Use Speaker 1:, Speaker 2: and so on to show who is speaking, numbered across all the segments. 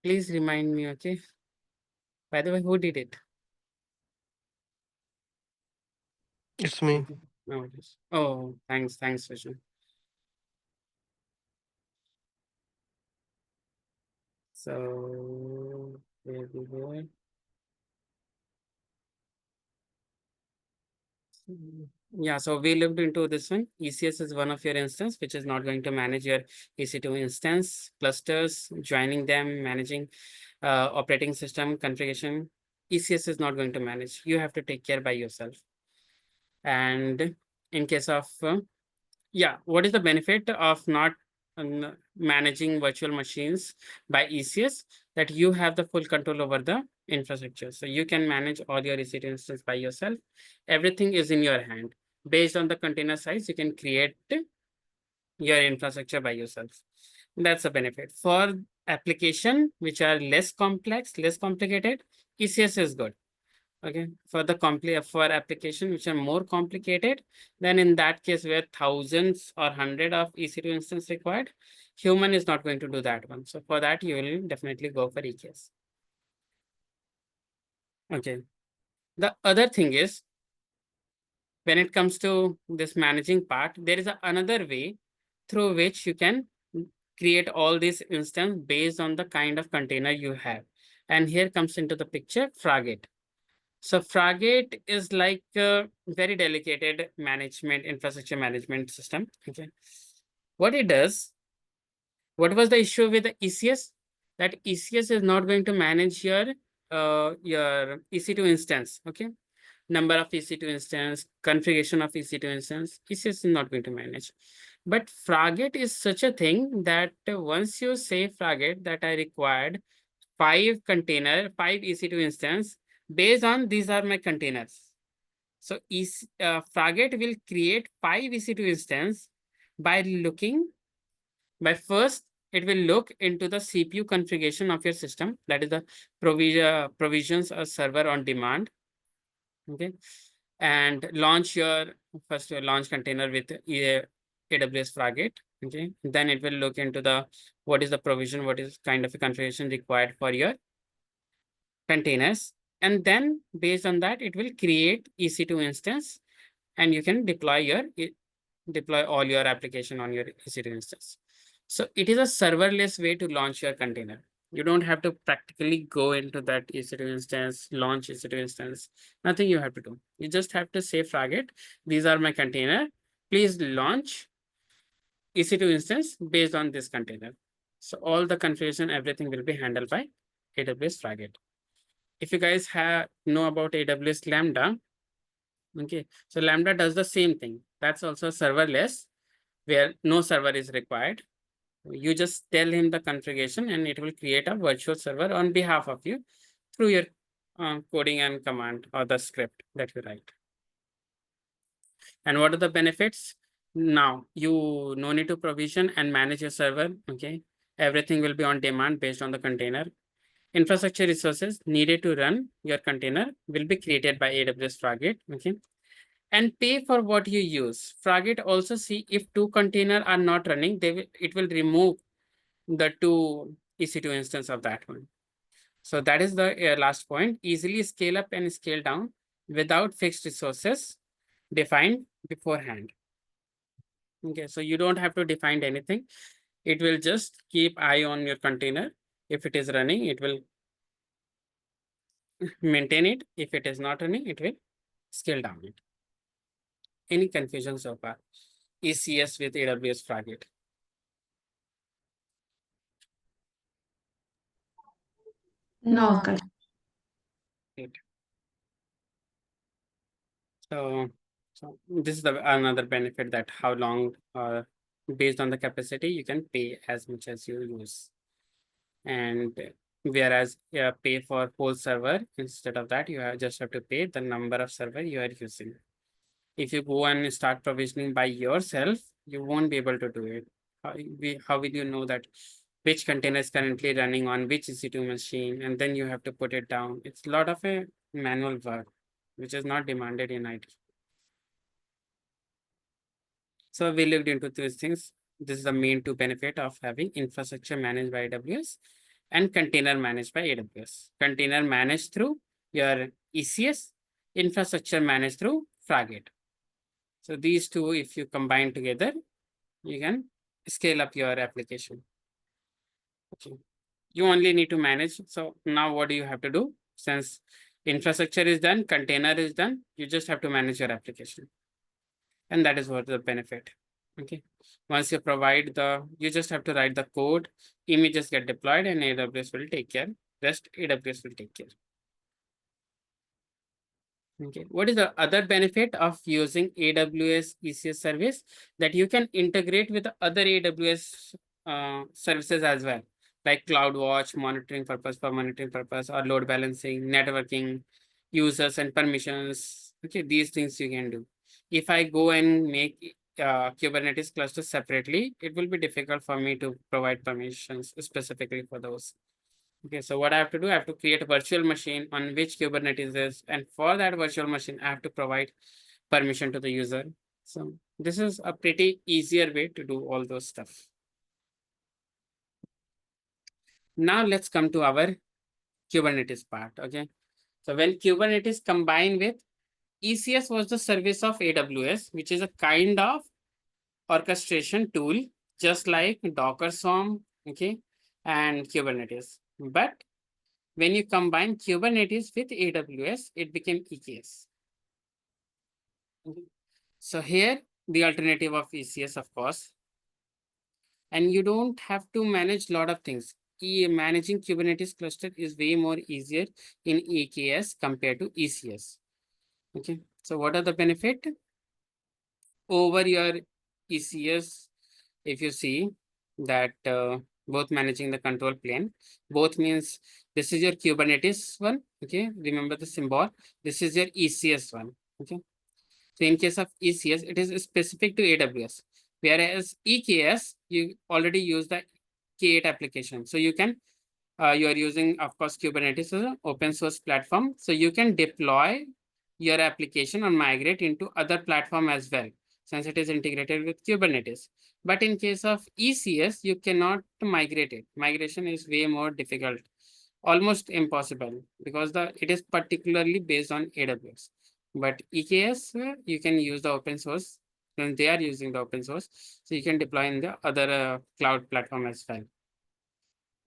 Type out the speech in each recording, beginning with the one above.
Speaker 1: Please remind me, okay? By the way, who did it?
Speaker 2: It's me.
Speaker 1: No, it is. Oh, thanks, Vishnu. So, where we were. Yeah, so we looked into this one. ECS is one of your instance, which is not going to manage your EC2 instance, clusters, joining them, managing operating system configuration. ECS is not going to manage. You have to take care by yourself. And in case of, yeah, what is the benefit of not managing virtual machines by ECS? That you have the full control over the infrastructure. So you can manage all your EC2 instance by yourself. Everything is in your hand. Based on the container size, you can create your infrastructure by yourself. That's a benefit. For application which are less complex, less complicated, ECS is good. Okay, for the for application which are more complicated, then in that case where thousands or hundred of EC2 instance required, human is not going to do that one. So for that, you will definitely go for EKS. Okay. The other thing is, when it comes to this managing part, there is another way through which you can create all these instance based on the kind of container you have. And here comes into the picture Fargate. So Fargate is like a very delicate management, infrastructure management system. Okay. What it does, what was the issue with the ECS? That ECS is not going to manage your EC2 instance. Okay. Number of EC2 instance, configuration of EC2 instance, ECS is not going to manage. But Fargate is such a thing that once you say Fargate that I required five EC2 instance, based on these are my containers. So Fargate will create five EC2 instance by first, it will look into the CPU configuration of your system. That is the provisions a server on demand. Okay. And launch your first launch container with AWS Fargate. Okay. Then it will look into the what is the provision, what is kind of a configuration required for your containers. And then based on that, it will create EC2 instance and you can deploy all your application on your EC2 instance. So it is a serverless way to launch your container. You don't have to practically go into that EC2 instance, launch EC2 instance. Nothing you have to do. You just have to say Fargate, these are my container. Please launch EC2 instance based on this container. So all the configuration, everything will be handled by AWS Fargate. If you guys know about AWS Lambda, okay, so Lambda does the same thing. That's also serverless, where no server is required. You just tell him the configuration and it will create a virtual server on behalf of you through your coding and command or the script that you write. And what are the benefits? Now, you no need to provision and manage your server, okay? Everything will be on demand based on the container. Infrastructure resources needed to run your container will be created by AWS Fargate, okay? And pay for what you use. Fargate also see if two containers are not running, it will remove the two EC2 instance of that one. So that is the last point. Easily scale up and scale down without fixed resources defined beforehand. Okay, so you don't have to define anything. It will just keep eye on your container. If it is running, it will maintain it. If it is not running, it will scale down it. Any confusion so far? ECS with AWS Fargate.
Speaker 3: No, Akash.
Speaker 1: Great. So this is another benefit that how long, based on the capacity, you can pay as much as you use. And whereas pay for whole server, instead of that, just have to pay the number of server you are using. If you go and start provisioning by yourself, you won't be able to do it. How will you know that which container is currently running on which EC2 machine? And then you have to put it down. It's a lot of a manual work, which is not demanded in IT. So we looked into these things. This is the main two benefit of having infrastructure managed by AWS. and container managed by AWS. Container managed through your ECS, infrastructure managed through Fargate. So these two, if you combine together, you can scale up your application. Okay. You only need to manage. So now what do you have to do? Since infrastructure is done, container is done, you just have to manage your application. And that is what the benefit. Okay. Once you provide you just have to write the code, images get deployed, and AWS will take care. Rest AWS will take care. Okay. What is the other benefit of using AWS ECS service? That you can integrate with other AWS services as well, like CloudWatch, monitoring purpose for monitoring purpose, or load balancing, networking, users and permissions. Okay, these things you can do. If I go and make Kubernetes clusters separately, it will be difficult for me to provide permissions specifically for those. Okay, so what I have to do, I have to create a virtual machine on which Kubernetes is. And for that virtual machine, I have to provide permission to the user. So this is a pretty easier way to do all those stuff. Now let's come to our Kubernetes part. Okay, so when Kubernetes combined with ECS was the service of AWS, which is a kind of orchestration tool, just like Docker Swarm, okay, and Kubernetes. But when you combine Kubernetes with AWS, it became EKS. So here, the alternative of ECS, of course, and you don't have to manage a lot of things. Managing Kubernetes cluster is way more easier in EKS compared to ECS. Okay, so what are the benefit over your ECS? If you see that both managing the control plane, both means this is your Kubernetes one. Okay, remember the symbol. This is your ECS one. Okay, so in case of ECS, it is specific to AWS, whereas EKS, you already use the K8 application. So you can, you are using, of course, Kubernetes as an open source platform. So you can deploy your application or migrate into other platform as well, since it is integrated with Kubernetes. But in case of ECS, you cannot migrate it. Migration is way more difficult, almost impossible, because it is particularly based on AWS. But EKS, you can use the open source, and they are using the open source, so you can deploy in the other cloud platform as well.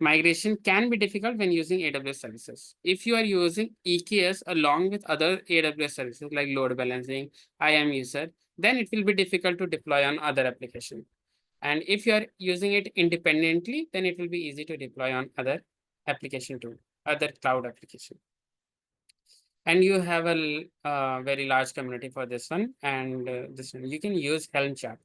Speaker 1: Migration can be difficult when using AWS services. If you are using EKS along with other AWS services like load balancing, IAM user, then it will be difficult to deploy on other application. And if you are using it independently, then it will be easy to deploy on other application too, other cloud application. And you have a very large community for this one. And this one, you can use Helm chart.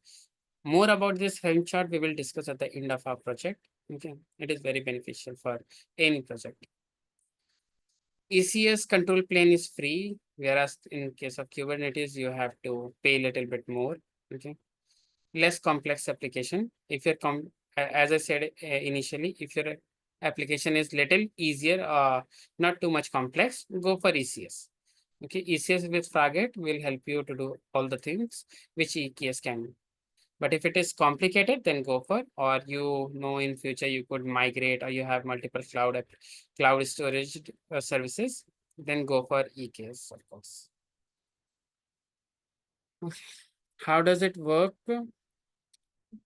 Speaker 1: More about this Helm chart, we will discuss at the end of our project. Okay, it is very beneficial for any project. ECS control plane is free, whereas in case of Kubernetes, you have to pay a little bit more. Okay, less complex application. If you're as I said initially, if your application is little easier, not too much complex, go for ECS. Okay, ECS with Fargate will help you to do all the things which EKS can do. But if it is complicated, then go for, or in future you could migrate, or you have multiple cloud storage services, then go for EKS, of course. Okay. How does it work?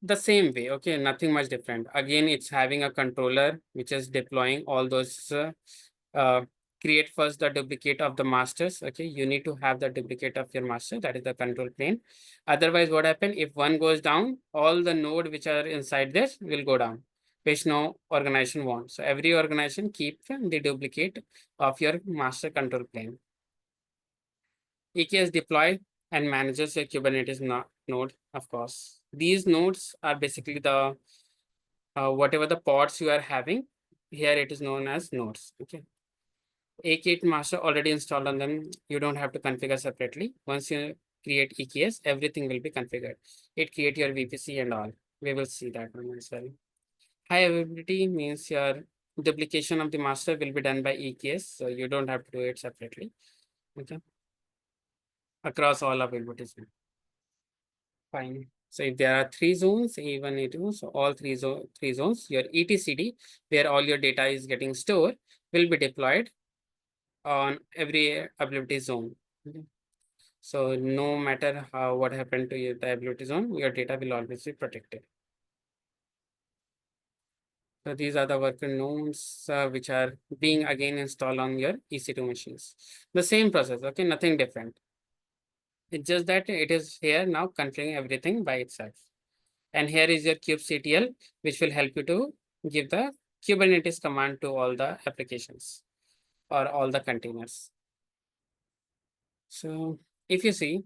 Speaker 1: The same way, okay, nothing much different. Again, it's having a controller which is deploying all those create first the duplicate of the masters. Okay, you need to have the duplicate of your master, that is the control plane. Otherwise, what happens if one goes down, all the node which are inside this will go down, which no organization wants. So every organization keep the duplicate of your master control plane. EKS deploy and manages your Kubernetes node, of course. These nodes are basically the whatever the pods you are having. Here it is known as nodes. Okay. EKS master already installed on them. You don't have to configure separately. Once you create EKS, everything will be configured. It create your VPC and all. We will see that one as well. High availability means your duplication of the master will be done by EKS, so you don't have to do it separately. Okay. Across all availabilities. Fine. So if there are 3 zones, A1, A2, so all three zones, your etcd, where all your data is getting stored, will be deployed on every availability zone. Okay. So no matter what happened to the availability zone, your data will always be protected. So these are the worker nodes which are being again installed on your EC2 machines. The same process, okay, nothing different. It's just that it is here now configuring everything by itself. And here is your kubectl, which will help you to give the Kubernetes command to all the applications or all the containers. So if you see,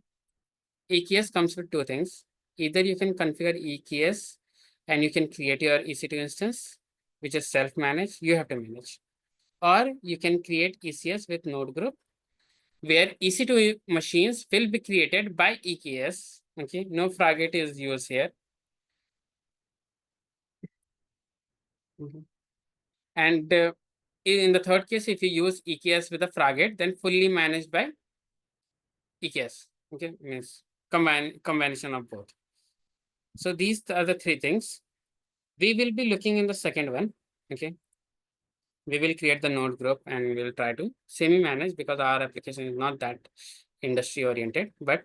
Speaker 1: EKS comes with 2 things. Either you can configure EKS and you can create your EC2 instance, which is self-managed, you have to manage. Or you can create ECS with node group, where EC2 machines will be created by EKS. Okay, no Fargate is used here. And in the third case, if you use EKS with a Fargate, then fully managed by EKS. Okay, means combination of both. So these are the 3 things. We will be looking in the second one. Okay, we will create the node group and we'll try to semi-manage, because our application is not that industry oriented, but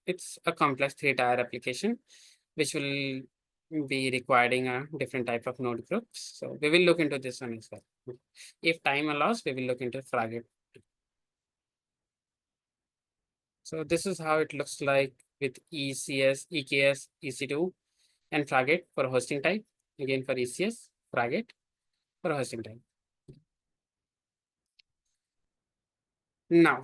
Speaker 1: it's a complex 3-tier application, which will be requiring a different type of node groups. So we will look into this one as well. If time allows, we will look into Fargate. So this is how it looks like with ECS, EKS, EC2, and Fargate for hosting type. Again for ECS, Fargate for hosting type. Now,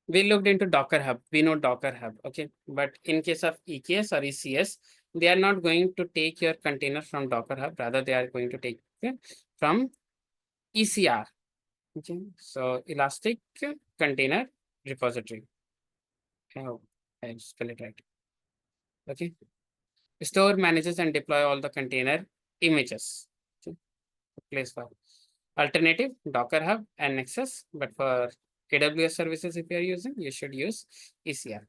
Speaker 1: we looked into Docker Hub. We know Docker Hub, okay? But in case of EKS or ECS, they are not going to take your container from Docker Hub. Rather, they are going to take it from ECR, okay? So Elastic Container Repository. Oh, I spell it right. Okay. Store, manages, and deploy all the container images. Okay. Place file. Alternative, Docker Hub and Nexus, but for AWS services, if you are using, you should use ECR.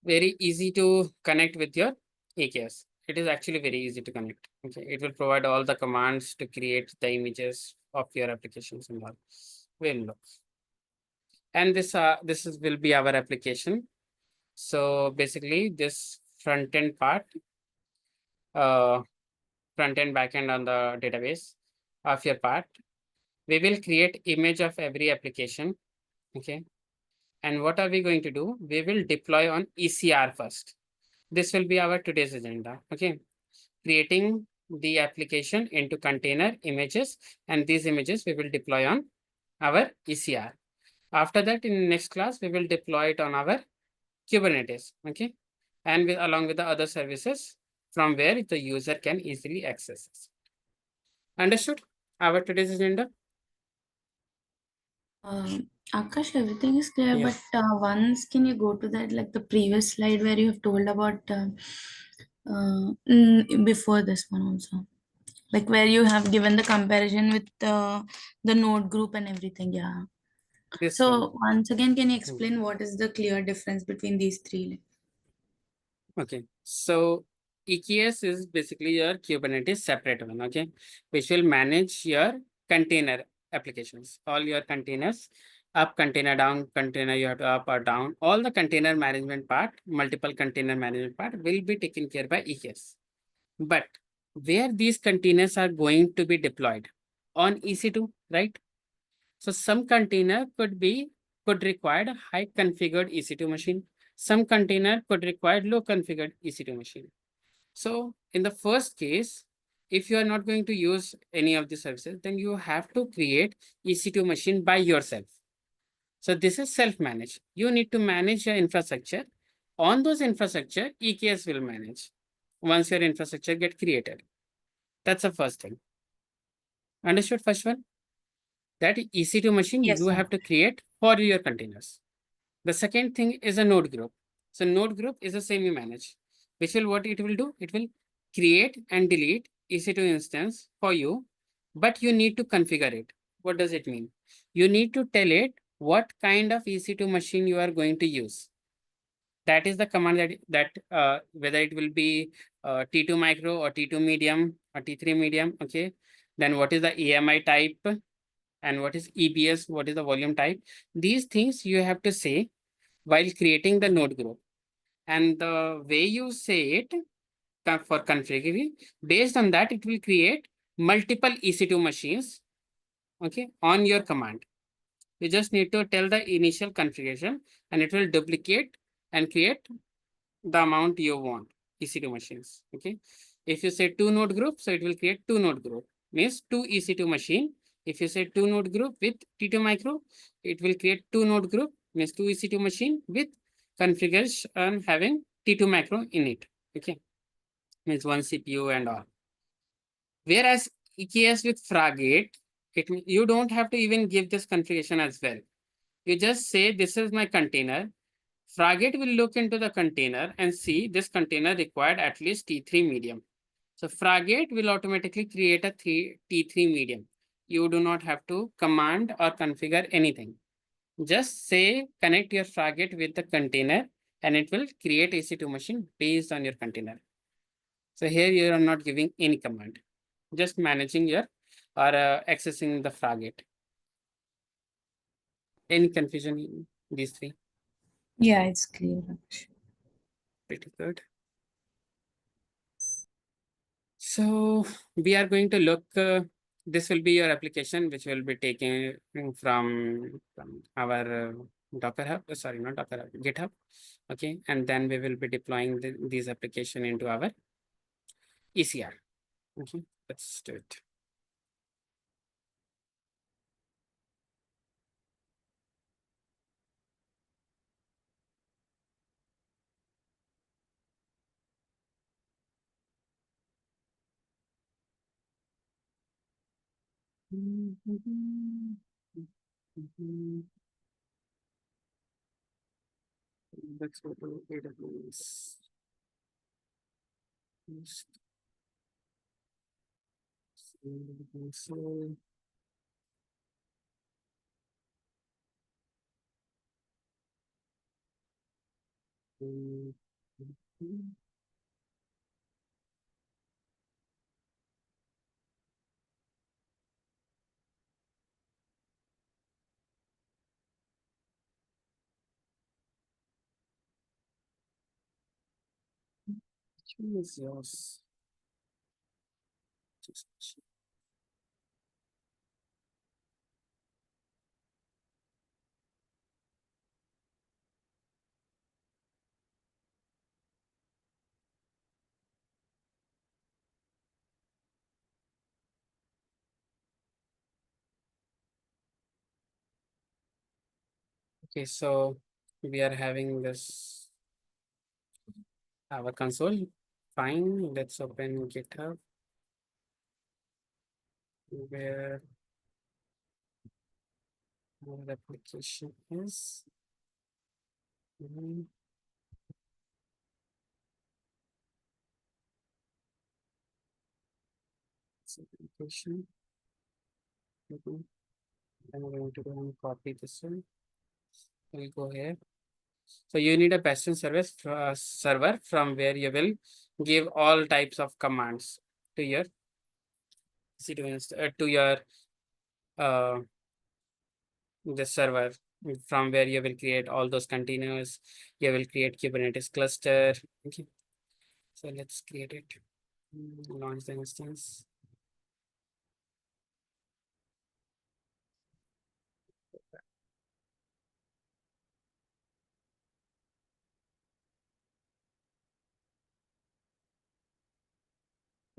Speaker 1: Very easy to connect with your EKS. It is actually very easy to connect. Okay, it will provide all the commands to create the images of your applications and all. We'll look. And this will be our application. So basically, this front end part, front end, back end on the database of your part, we will create image of every application. Okay. And what are we going to do? We will deploy on ECR first. This will be our today's agenda. Okay. Creating the application into container images, and these images we will deploy on our ECR. After that, in next class, we will deploy it on our Kubernetes. Okay. And along with the other services from where the user can easily access it. Understood our today's agenda?
Speaker 3: Akash, everything is clear,
Speaker 1: Yes.
Speaker 3: but once can you go to that, like the previous slide where you have told about before this one also, like where you have given the comparison with the node group and everything, yeah.
Speaker 1: This
Speaker 3: So
Speaker 1: one.
Speaker 3: once again, can you explain what is the clear difference between these three?
Speaker 1: Okay, so EKS is basically your Kubernetes separate one, okay, which will manage your container applications, all your containers, up container, down container, you have to up or down, all the container management part, multiple container management part will be taken care by EKS. But where these containers are going to be deployed on EC2, right? So some container could require a high configured EC2 machine. Some container could require low configured EC2 machine. So in the first case, if you are not going to use any of the services, then you have to create EC2 machine by yourself. So this is self-managed. You need to manage your infrastructure. On those infrastructure, EKS will manage once your infrastructure get created. That's the first thing. Understood first one? That EC2 machine
Speaker 3: Yes,
Speaker 1: you
Speaker 3: sir.
Speaker 1: have to create for your containers. The second thing is a node group. So node group is a semi-managed, which will what it will do? It will create and delete EC2 instance for you, but you need to configure it. What does it mean? You need to tell it what kind of EC2 machine you are going to use. that is the command that whether it will be T2 micro or T2 medium or T3 medium. Okay. Then what is the AMI type and what is EBS? What is the volume type? These things you have to say while creating the node group. And the way you say it for configuring, based on that, it will create multiple EC2 machines, okay, on your command. You just need to tell the initial configuration and it will duplicate and create the amount you want, EC2 machines, okay. If you say 2 node group, so it will create 2 node group, means 2 EC2 machine. If you say 2 node group with T2 micro, it will create 2 node group, means 2 EC2 machine with configuration having T2 macro in it, okay, means 1 CPU and all. Whereas EKS with Fargate, you don't have to even give this configuration as well. You just say, this is my container. Fargate will look into the container and see this container required at least T3 medium. So Fargate will automatically create a T3 medium. You do not have to command or configure anything. Just say, connect your Fargate with the container and it will create EC2 machine based on your container. So here you are not giving any command, just managing your or accessing the Fargate. Any confusion in these three?
Speaker 3: Yeah, it's clear.
Speaker 1: Pretty good. So we are going to look, this will be your application, which will be taken from our Docker Hub, sorry, not Docker Hub, GitHub. Okay, and then we will be deploying these application into our ECR. Okay, let's do it. Let's go to AWS. So, choose yours. Okay, so we are having this our console. Fine, let's open GitHub where our application is. Application. I'm going to go and copy this one. We'll go here. So you need a bastion service server from where you will give all types of commands to your to your uh, the server from where you will create all those containers. You will create Kubernetes cluster. Okay. So let's create it. Launch the instance.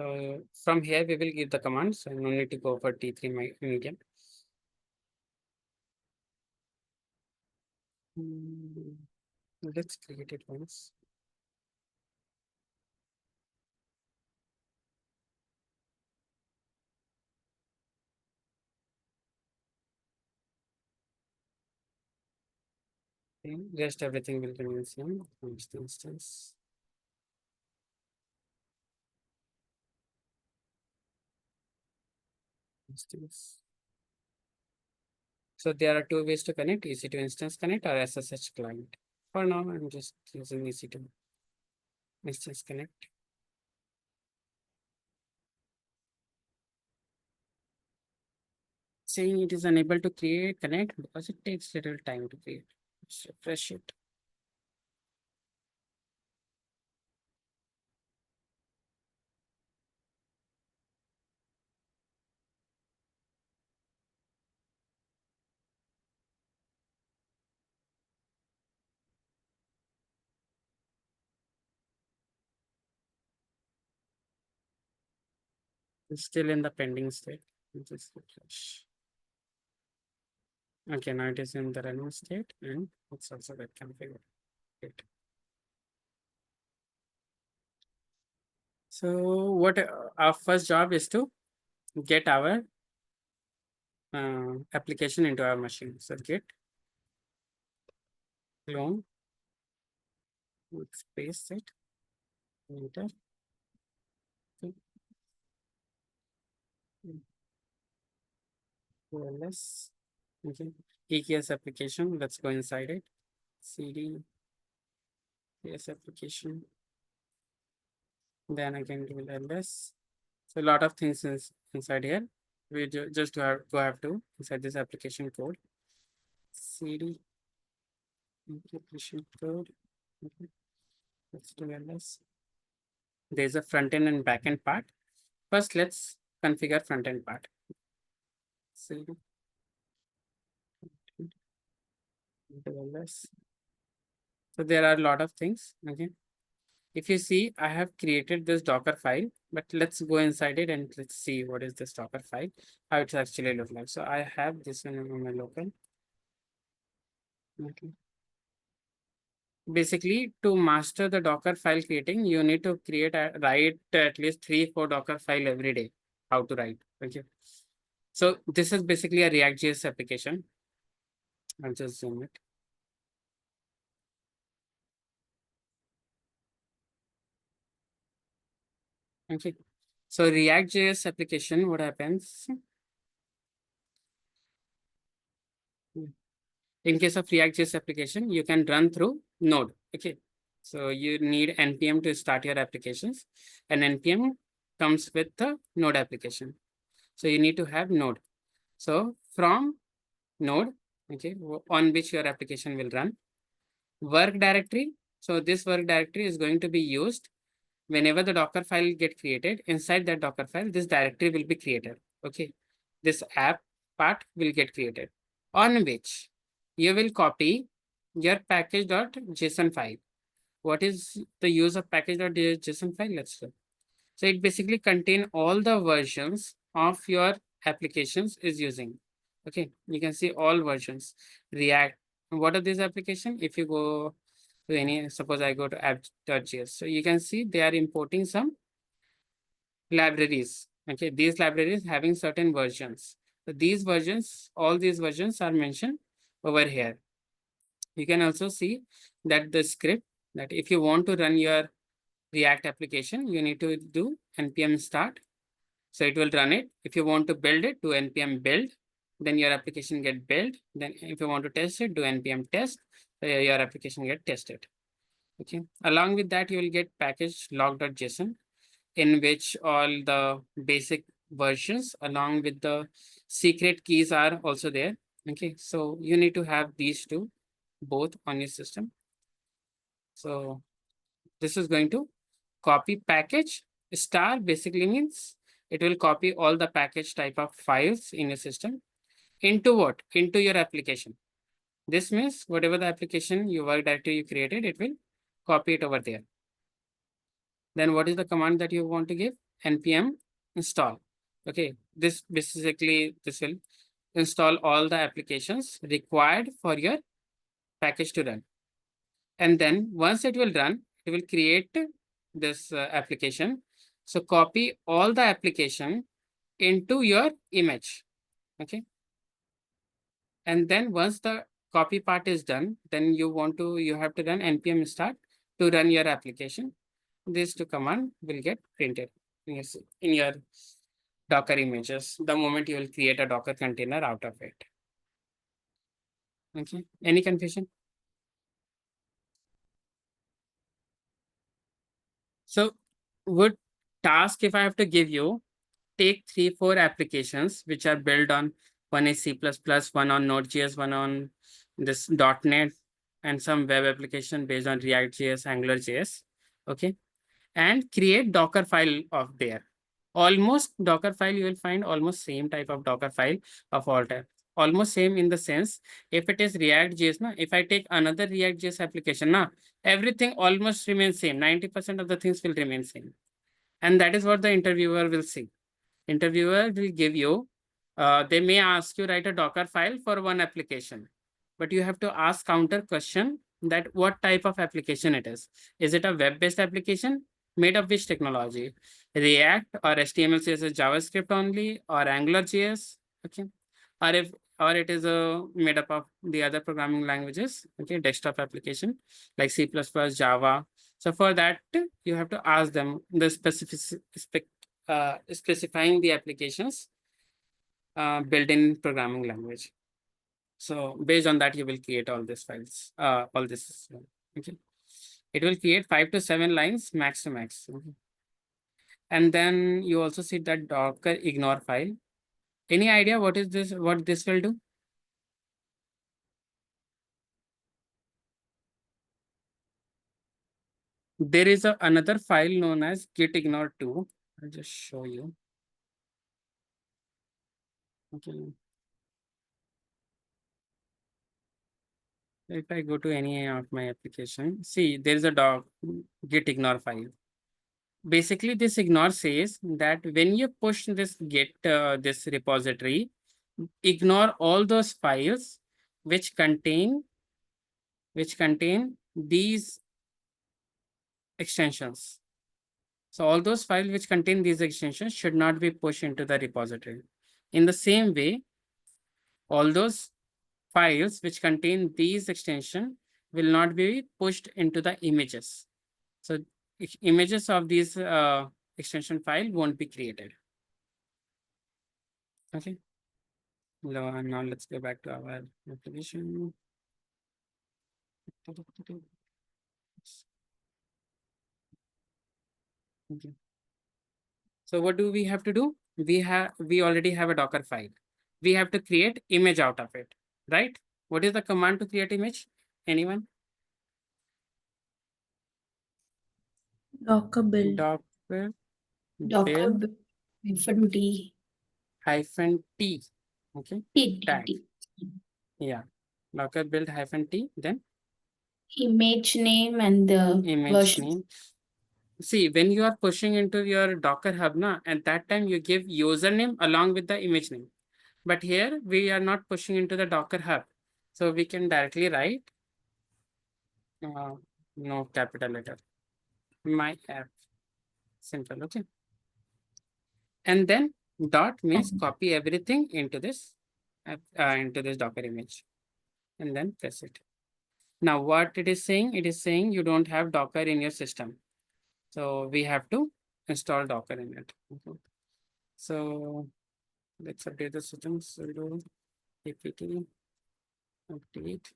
Speaker 1: So from here we will give the commands. So no need to go for T3 medium. Let's create it once. Okay, rest everything will remain same. Next instance. Instance. So there are two ways to connect: EC2 instance connect or SSH client. For now, I'm just using EC2. Let's just connect. Saying it is unable to connect because it takes little time to create. Let's refresh it. It's still in the pending state. Just refresh. Okay, now it is in the running state and it's also get configured. Great. So what our first job is to get our application into our machine. So git clone, space it, enter. OLS. Okay. EKS application. Let's go inside it. CD EKS application. Then I can do ls. So a lot of things is inside here. We just have to inside this application code. CD application code. Okay. Let's do ls. There's a front end and back end part. First, let's configure front end part. CD ls. So there are a lot of things. Okay. If you see, I have created this Docker file, but let's go inside it and let's see what is this Docker file, how it actually look like. So I have this one on my local. Okay. Basically, to master the Docker file creating, you need to write at least 3-4 Docker file every day. How to write? Okay. So this is basically a React.js application. I'll just zoom it. Okay. So React.js application, what happens? In case of React.js application, you can run through Node. Okay. So you need NPM to start your applications, and NPM comes with the Node application. So you need to have Node. So from Node, okay, on which your application will run, work directory. So this work directory is going to be used whenever the Docker file get created. Inside that Docker file, this directory will be created. Okay, this app part will get created, on which you will copy your package.json file. What is the use of package.json file? Let's look. So it basically contain all the versions of your applications is using. Okay, you can see all versions. React. What are these applications? If you go to any, suppose I go to app.js, so you can see they are importing some libraries. Okay, these libraries having certain versions. So these versions, all these versions are mentioned over here. You can also see that the script, that if you want to run your React application, you need to do npm start. So it will run it. If you want to build it, do npm build. Then your application get built. Then if you want to test it, do npm test. So your application get tested. Okay. Along with that, you will get package log.json, in which all the basic versions along with the secret keys are also there. Okay. So you need to have these two both on your system. So this is going to copy package star, basically means it will copy all the package type of files in your system into what? Into your application. This means whatever the application you work directory you created, it will copy it over there. Then what is the command that you want to give? npm install. Okay, this basically this will install all the applications required for your package to run. And then once it will run, it will create this application. So copy all the application into your image. Okay. And then once the copy part is done, then you have to run npm start to run your application. These two command will get printed in your Docker images the moment you will create a Docker container out of it. Okay. Any confusion? So would task, if I have to give you, take 3-4 applications which are built on, one is C++, one on Node.js, one on this .NET, and some web application based on React.js, AngularJS. Okay. And create Docker file of there. Almost Docker file, you will find almost same type of Docker file of all type. Almost same in the sense, if it is React.js, na, if I take another React.js application, na, everything almost remains same. 90% of the things will remain same. And that is what the interviewer will see. Interviewer will give you, they may ask you write a Docker file for one application, but you have to ask counter question that what type of application it is. Is it a web-based application made of which technology? React or HTML, CSS, JavaScript only, or AngularJS? Okay. Or if, or it is made up of the other programming languages, okay, desktop application like C++, Java. So for that, you have to ask them the specifying the applications built in programming language. So based on that, you will create all these files, all this. Okay. It will create 5 to 7 lines max to max. Okay. And then you also see that Docker ignore file. Any idea what is this? What this will do? There is another file known as git ignore 2. I'll just show you. Okay. If I go to any of my application, see there is a git ignore file. Basically, this ignore says that when you push this git this repository, ignore all those files which contain these extensions. So all those files which contain these extensions should not be pushed into the repository. In the same way, all those files which contain these extensions will not be pushed into the images. So images of these extension file won't be created. Okay. Now let's go back to our application. Okay. So what do we have to do? We already have a Docker file. We have to create image out of it, right? What is the command to create image? Anyone?
Speaker 3: Docker build.
Speaker 1: Docker
Speaker 4: Docker
Speaker 1: build
Speaker 4: -d
Speaker 1: -t. Okay.
Speaker 4: t,
Speaker 1: Tag.
Speaker 4: t.
Speaker 1: Yeah. Docker build -t. Then
Speaker 4: Image name and the
Speaker 1: image
Speaker 4: version.
Speaker 1: name. See, when you are pushing into your Docker Hub, na, at that time you give username along with the image name. But here we are not pushing into the Docker Hub. So we can directly write no capital letter. My app. Simple, okay. And then dot means copy everything into this Docker image. And then press it. Now what it is saying? It is saying you don't have Docker in your system. So we have to install Docker in it. Okay. So let's update the system. Sudo apt update.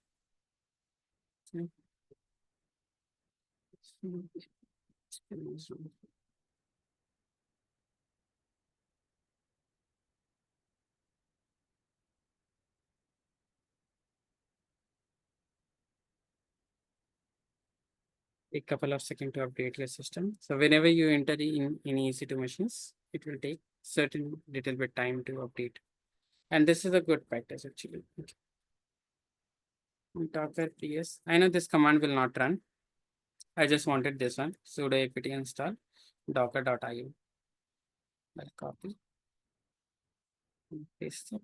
Speaker 1: A couple of seconds to update your system. So whenever you enter in any EC2 machines, it will take certain little bit time to update. And this is a good practice actually. Okay. Docker ps. I know this command will not run. I just wanted this one. Sudo apt install docker.io. I'll copy and paste it.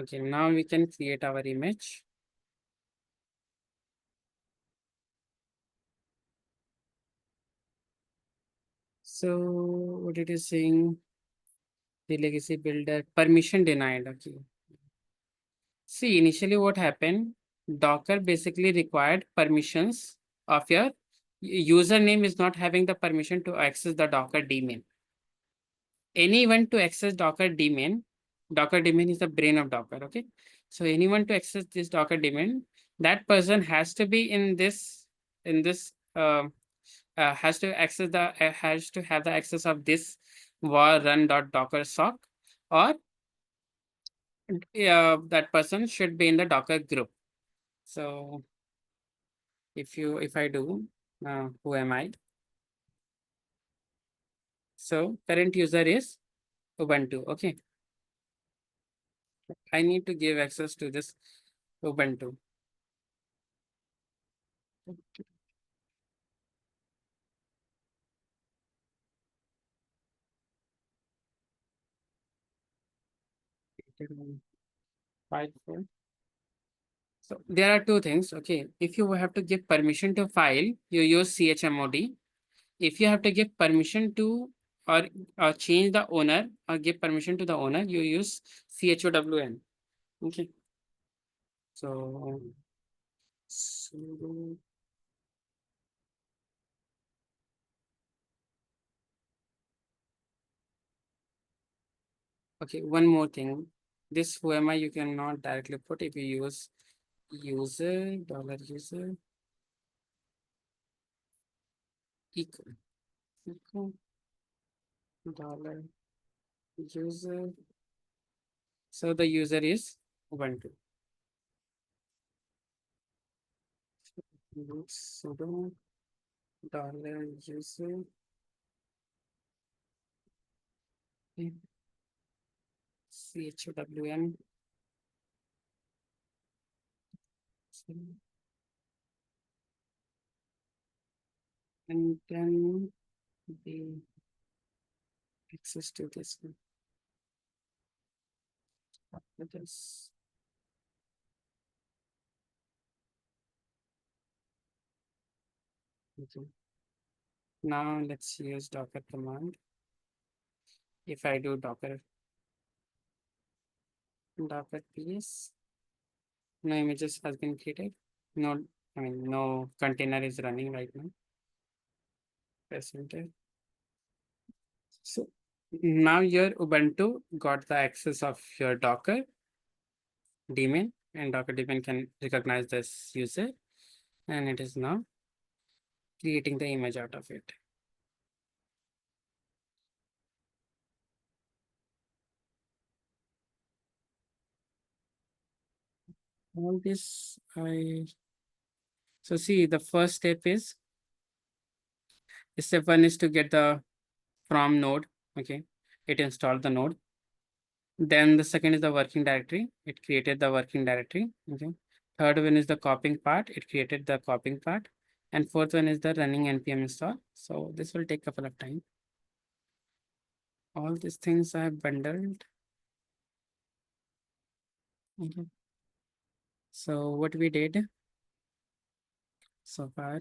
Speaker 1: Okay, now we can create our image. So what it is saying, the legacy builder permission denied. Okay. See, initially what happened, Docker basically required permissions of your username is not having the permission to access the Docker daemon. Anyone to access Docker daemon is the brain of Docker. Okay. So anyone to access this Docker daemon, that person has to be in this, has to access the, has to have the access of this var run.docker sock, or that person should be in the Docker group. So if I do, who am I? So current user is Ubuntu. Okay. I need to give access to this Ubuntu. File. So there are two things. Okay. If you have to give permission to file, you use chmod. If you have to give permission to or change the owner or give permission to the owner, you use chown. Okay. So sudo okay, one more thing. This who am I, you cannot directly put if you use user $user equal $user. So the user is Ubuntu. Sudo $user chown. And then the access to this one. Let us okay. Now let's use Docker command. If I do Docker ps, no images has been created. No container is running right now. Press enter. So now your Ubuntu got the access of your Docker daemon, and Docker daemon can recognize this user, and it is now creating the image out of it. All this so see, the first step is step one is to get the from node. Okay, it installed the node. Then the second is the working directory. It created the working directory. Okay. Third one is the copying part. It created the copying part. And fourth one is the running npm install. So this will take a couple of time. All these things I have bundled. Okay. So what we did so far,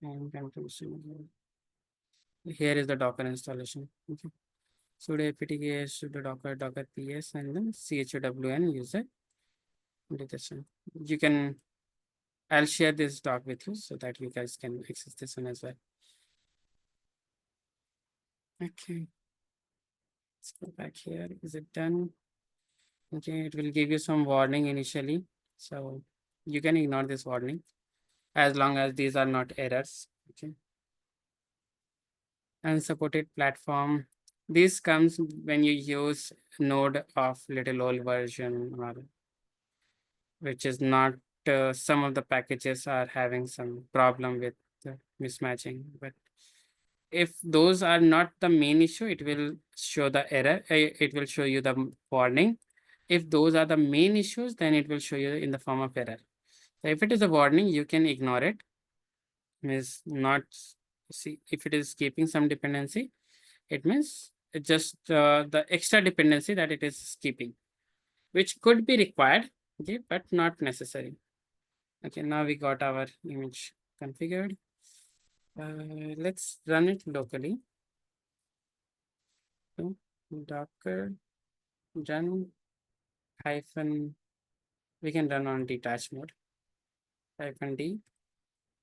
Speaker 1: and conclusion. Here is the Docker installation. Okay. Sudo apt-get sudo docker ps and then chown user. Do this one. You can, I'll share this doc with you so that you guys can access this one as well. Okay. Let's go back here. Is it done? Okay, it will give you some warning initially. So you can ignore this warning as long as these are not errors. Okay. Unsupported platform. This comes when you use node of little old version, or which is not, some of the packages are having some problem with mismatching. But if those are not the main issue, it will show the error. It will show you the warning. If those are the main issues, then it will show you in the form of error. So if it is a warning, you can ignore it. Means not see if it is keeping some dependency, it means it's just the extra dependency that it is keeping, which could be required, okay, but not necessary. Okay, now we got our image configured. Let's run it locally. So, Docker run hyphen, we can run on detached mode. -D.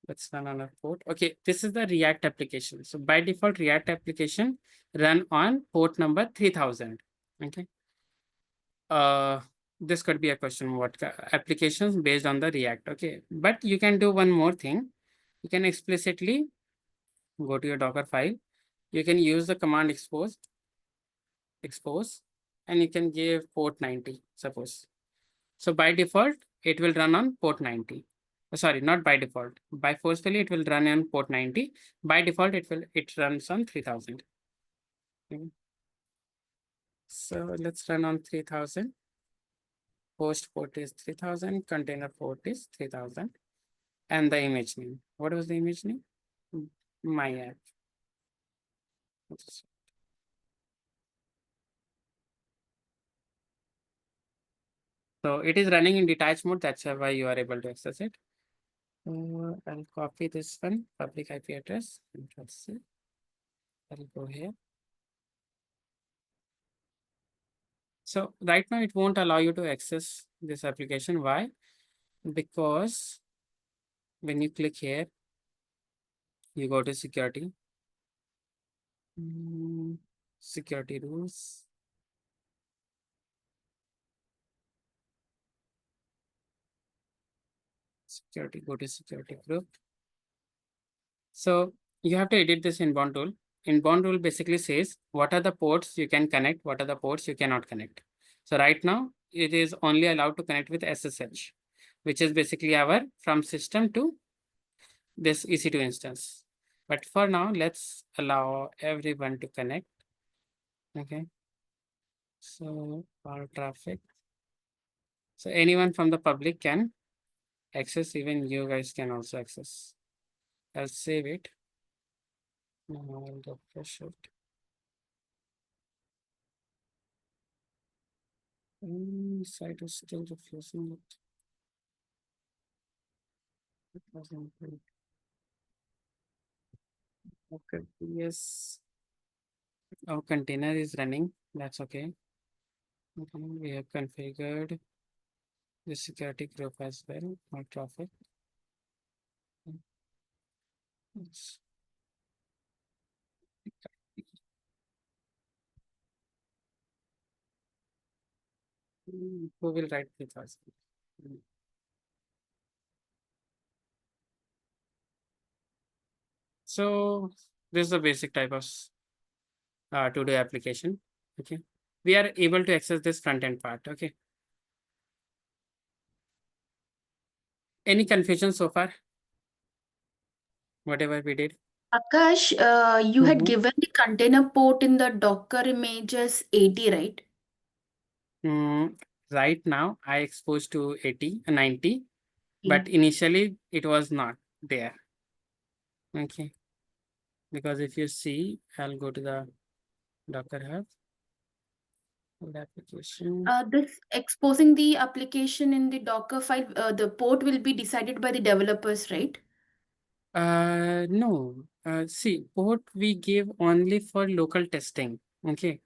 Speaker 1: Let's run on a port. Okay, this is the React application. So by default, React application run on port number 3000. Okay. This could be a question, what applications based on the React. Okay, but you can do one more thing. You can explicitly go to your Docker file. You can use the command expose, and you can give port 90, suppose. So by default, it will run on port 90. Sorry, not by default. By forcefully, it will run on port 90. By default, it runs on 3000. Okay. So let's run on 3000. Host port is 3000. Container port is 3000. And the image name. What was the image name? My app. So it is running in detached mode. That's why you are able to access it. I'll copy this one, public IP address. Let's see. I'll go here. So right now it won't allow you to access this application. Why? Because when you click here, you go to security. Security rules. Security, go to security group. So you have to edit this inbound rule. Inbound rule basically says what are the ports you can connect, what are the ports you cannot connect. So right now it is only allowed to connect with SSH, which is basically our from system to this EC2 instance. But for now, let's allow everyone to connect. Okay. So all traffic. So anyone from the public can access, even you guys can also access. I'll save it. Now I'll refresh it. Site is still refusing it. It wasn't good. Okay, yes. Our container is running. That's okay. Okay, we have configured the security group as well. More traffic. Yes. Who will write 3000? So this is the basic type of to-do application. Okay, we are able to access this front end part. Okay, any confusion so far? Whatever we did.
Speaker 4: Akash, you had
Speaker 1: Mhm.
Speaker 4: given the container port in the Docker image as 80, right?
Speaker 1: Right now, I exposed to 80, 90, but initially it was not there. Okay, because if you see, I'll go to the Docker Hub. The application.
Speaker 4: This exposing the application in the Docker file, the port will be decided by the developers, right?
Speaker 1: No. See, port we give only for local testing. Okay.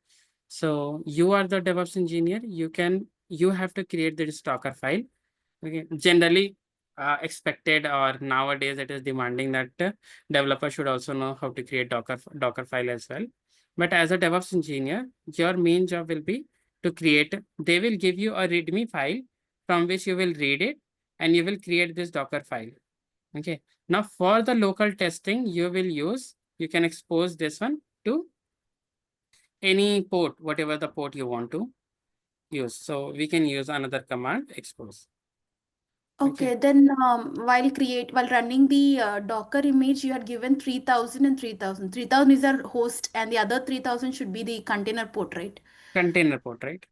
Speaker 1: So you are the DevOps engineer. You have to create this Docker file. Okay. Generally, expected or nowadays it is demanding that developer should also know how to create Docker file as well. But as a DevOps engineer, your main job will be to create. They will give you a README file from which you will read it and you will create this Docker file. Okay. Now for the local testing, you can expose this one to any port, whatever the port you want to use. So we can use another command, expose.
Speaker 4: Okay, then while running the Docker image, you had given 3000 and 3000. 3000 is our host, and the other 3000 should be the container port, right?
Speaker 1: Container port, right?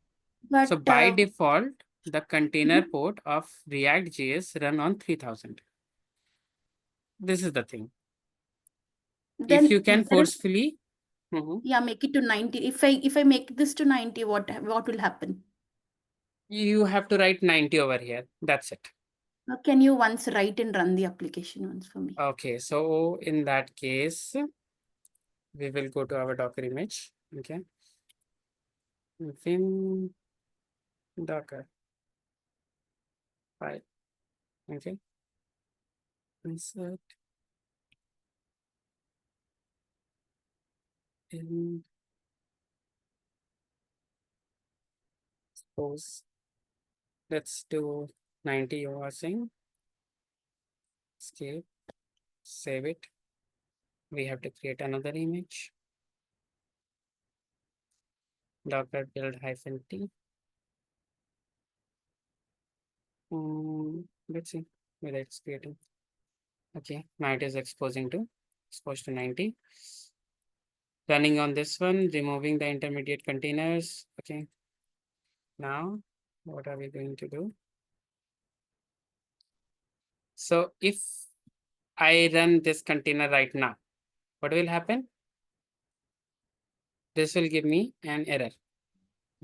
Speaker 4: But
Speaker 1: So by default, the container port of React.js run on 3000. This is the thing.
Speaker 4: then
Speaker 1: If you can
Speaker 4: there is-
Speaker 1: forcefully,
Speaker 4: yeah, make it to 90. If I make this to 90, what will happen?
Speaker 1: you have to write 90 over here. That's it.
Speaker 4: Can you once write and run the application once for me?
Speaker 1: Okay, so in that case, we will go to our Docker image. Okay. Vim Docker. file. Okay. Insert. And suppose let's do 90 you are saying. Escape, save it. We have to create another image. Docker build -t. Let's see whether it's creating. Okay, now it is exposed to 90. Running on this one, removing the intermediate containers. Okay. Now, what are we going to do? So if I run this container right now, what will happen? This will give me an error.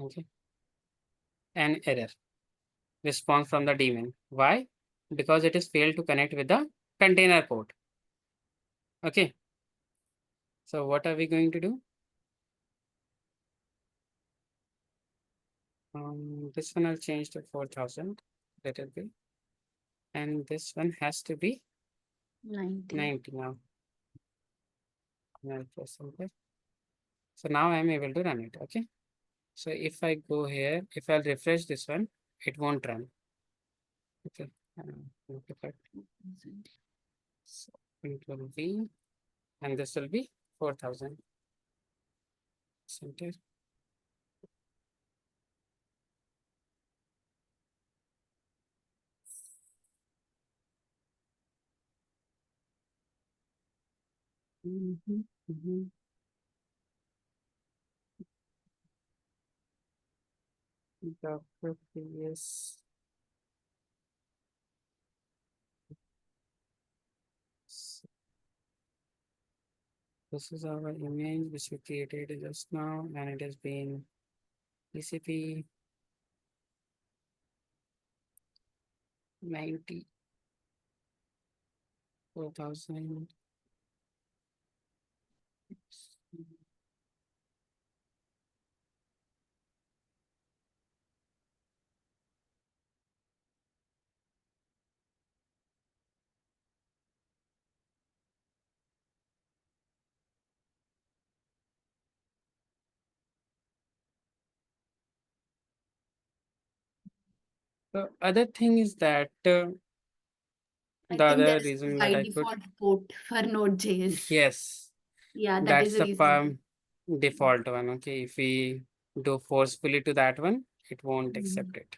Speaker 1: Okay. An error. Response from the daemon. Why? Because it is failed to connect with the container port. Okay. So what are we going to do? This one I'll change to 4,000. Let it be. And this one has to be 90 now. So now I'm able to run it. Okay. So if I go here, if I'll refresh this one, it won't run. Okay. So it will be, and this will be 4,000. Center. Docker previous. This is our image which we created just now, and it has been TCP 90 4,000. The other thing is that
Speaker 4: I
Speaker 1: the
Speaker 4: think
Speaker 1: other
Speaker 4: there's
Speaker 1: reason
Speaker 4: by
Speaker 1: that I could,
Speaker 4: default port for Node.js.
Speaker 1: yes,
Speaker 4: Yeah, that
Speaker 1: that's
Speaker 4: is the
Speaker 1: the
Speaker 4: reason.
Speaker 1: default one. Okay, if we do forcefully to that one, it won't
Speaker 4: Mhm.
Speaker 1: accept it.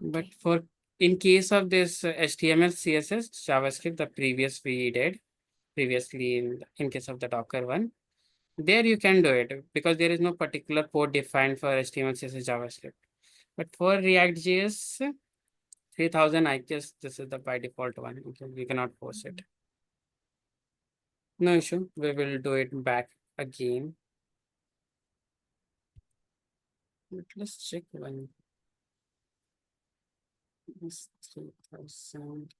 Speaker 1: But
Speaker 4: Okay.
Speaker 1: for in case of this HTML, CSS, JavaScript, the previous we did previously in case of the Docker one, there you can do it because there is no particular port defined for HTML, CSS, JavaScript. But for React.js, 3,000, I guess this is the by default one. Okay, we cannot force it. No issue. We will do it back again. But let's check one. This 3,000.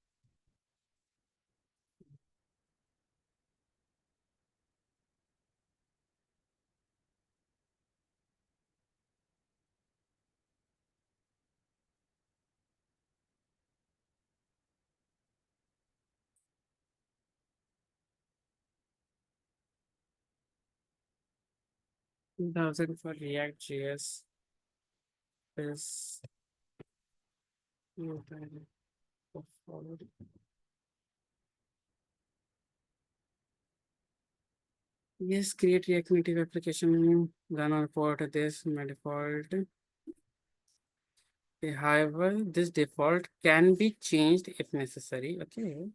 Speaker 1: $2,000 for React.js is forward. Yes, create React Native application, run on port this by default. Okay, however, this default can be changed if necessary. Okay.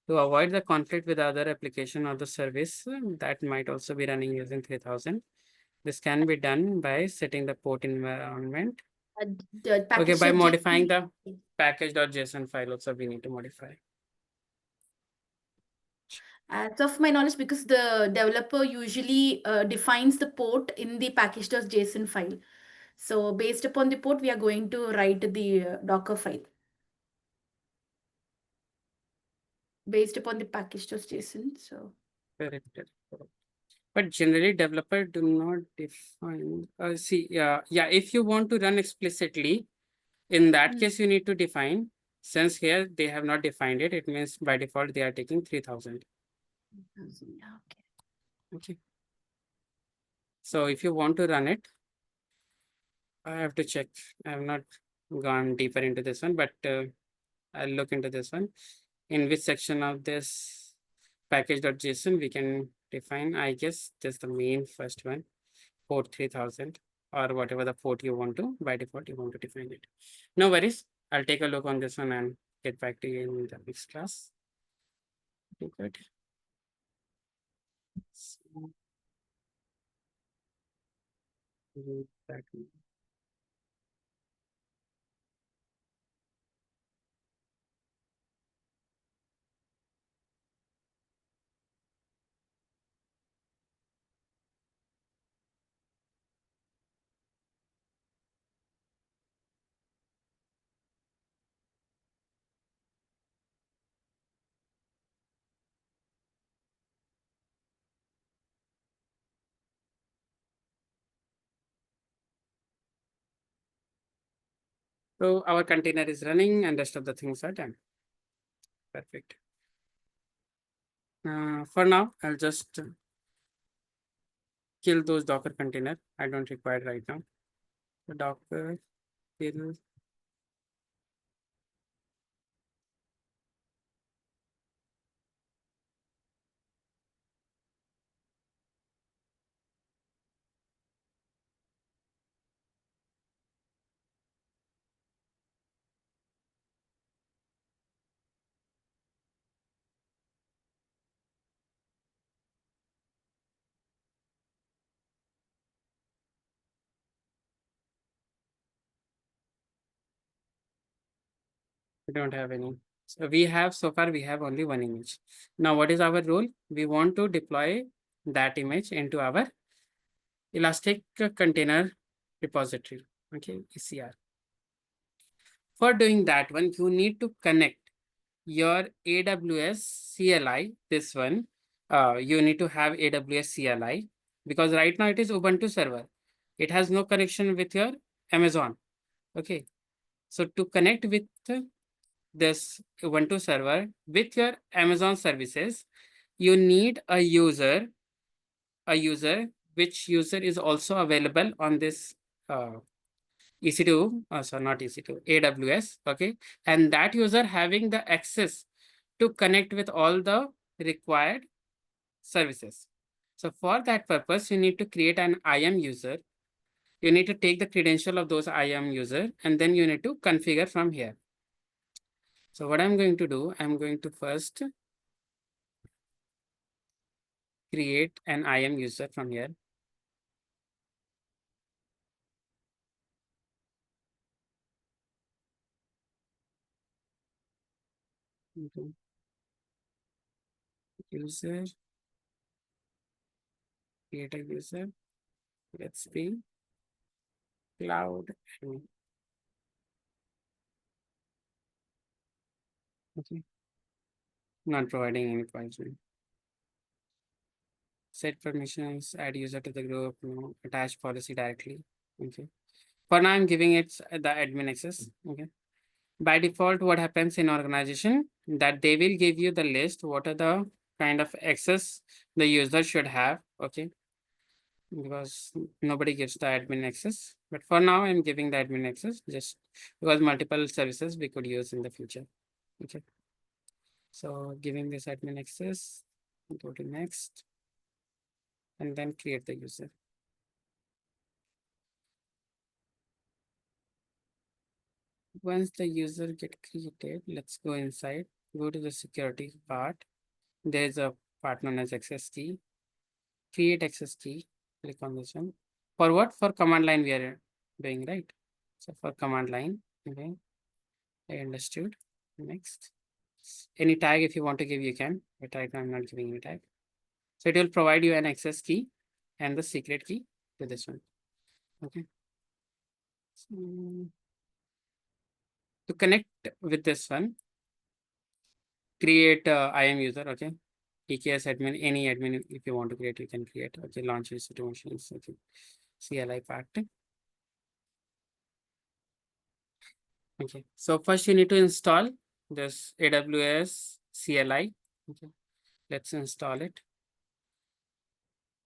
Speaker 1: To avoid the conflict with other application or the service that might also be running using 3,000. This can be done by setting the port environment.
Speaker 4: The
Speaker 1: Okay,
Speaker 4: package
Speaker 1: by
Speaker 4: JSON
Speaker 1: modifying the package.json file also we need to modify.
Speaker 4: As of my knowledge, because the developer usually defines the port in the package.json file. So based upon the port, we are going to write the Docker file. Based upon the package.json. So
Speaker 1: Correct. But generally developer do not define, see, yeah, if you want to run explicitly, In that case, you need to define, since here they have not defined it, it means by default they are taking 3000.
Speaker 4: Okay.
Speaker 1: Okay. So if you want to run it, I have to check. I have not gone deeper into this one, but I'll look into this one. In which section of this package.json we can define, I guess this is the main first one, port 3000 or whatever the port you want to, by default you want to define it. No worries. I'll take a look on this one and get back to you in the next class. Okay, good. So, that one. So our container is running and rest of the things are done. Perfect. For now, I'll just kill those Docker container. I don't require right now. The Docker kill. We don't have any. So we have, so far we have only one image. Now, what is our role? We want to deploy that image into our Elastic Container Repository, okay, ECR. For doing that one, you need to connect your AWS CLI, this one. You need to have AWS CLI because right now it is Ubuntu server. It has no connection with your Amazon, okay. So to connect with this Ubuntu server with your Amazon services, you need a user which user is also available on this EC2, sorry, not EC2, AWS, okay. And that user having the access to connect with all the required services. So for that purpose, you need to create an IAM user. You need to take the credential of those IAM user, and then you need to configure from here. So what I'm going to do, I'm going to first create an IAM user from here. Okay. User, create a user. Let's be cloud. Okay. Not providing any permission. Set permissions, add user to the group, no, attach policy directly. Okay. For now, I'm giving it the admin access. Okay. By default, what happens in organization that they will give you the list, what are the kind of access the user should have. Okay. Because nobody gives the admin access. But for now, I'm giving the admin access just because multiple services we could use in the future. Okay. So giving this admin access, go to next, and then create the user. Once the user get created, let's go inside, go to the security part. There's a part known as access key. Create access key, click on this one. For what? For command line we are doing, right? So for command line, okay, I understood. Next. Any tag if you want to give, you can, but right now I'm not giving any tag. So it will provide you an access key and the secret key to this one. Okay. So, to connect with this one, create IAM user, okay. EKS admin, any admin if you want to create, you can create. Okay, launch EC2 machines. Okay, CLI part. Okay, so first you need to install this AWS CLI. Okay, let's install it.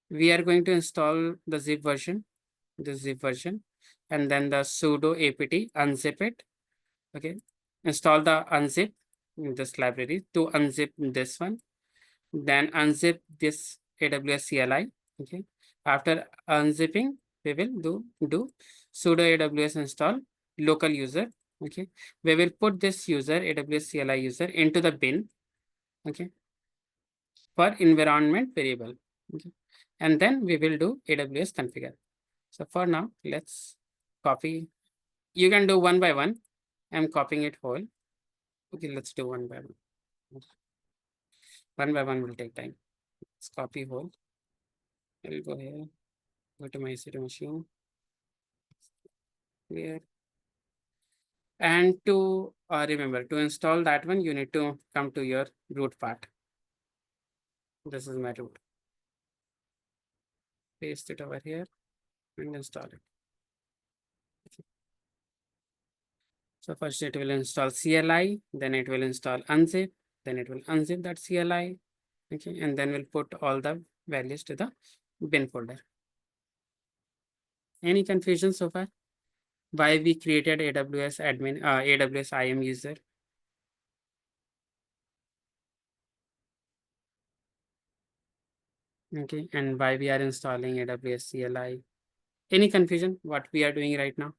Speaker 1: We are going to install the zip version, and then the sudo apt unzip it. Okay, install the unzip in this library to unzip this one, then unzip this AWS CLI. Okay, after unzipping, we will do sudo AWS install local user. Okay, we will put this user AWS CLI user into the bin. Okay, for environment variable. Okay, and then we will do AWS configure. So for now, let's copy. You can do one by one. I'm copying it whole. Okay, let's do one by one. One by one will take time. Let's copy whole. I'll go here. Go to my EC2 machine. Clear. And to remember, to install that one, you need to come to your root part. This is my root. Paste it over here and install it. Okay. So first it will install CLI, then it will install unzip, then it will unzip that CLI. Okay, and then we'll put all the values to the bin folder. Any confusion so far? Why we created AWS admin, AWS IAM user? Okay, and why we are installing AWS CLI? Any confusion what we are doing right now?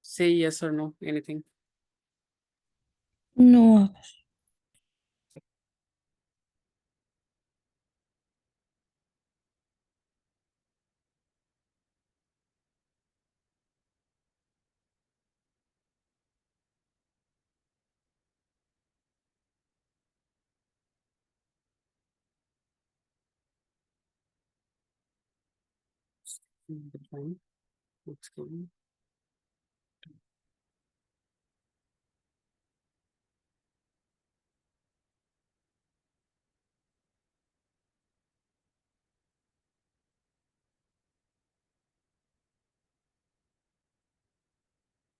Speaker 1: Say yes or no, anything.
Speaker 3: No.
Speaker 1: Fine. Let's go.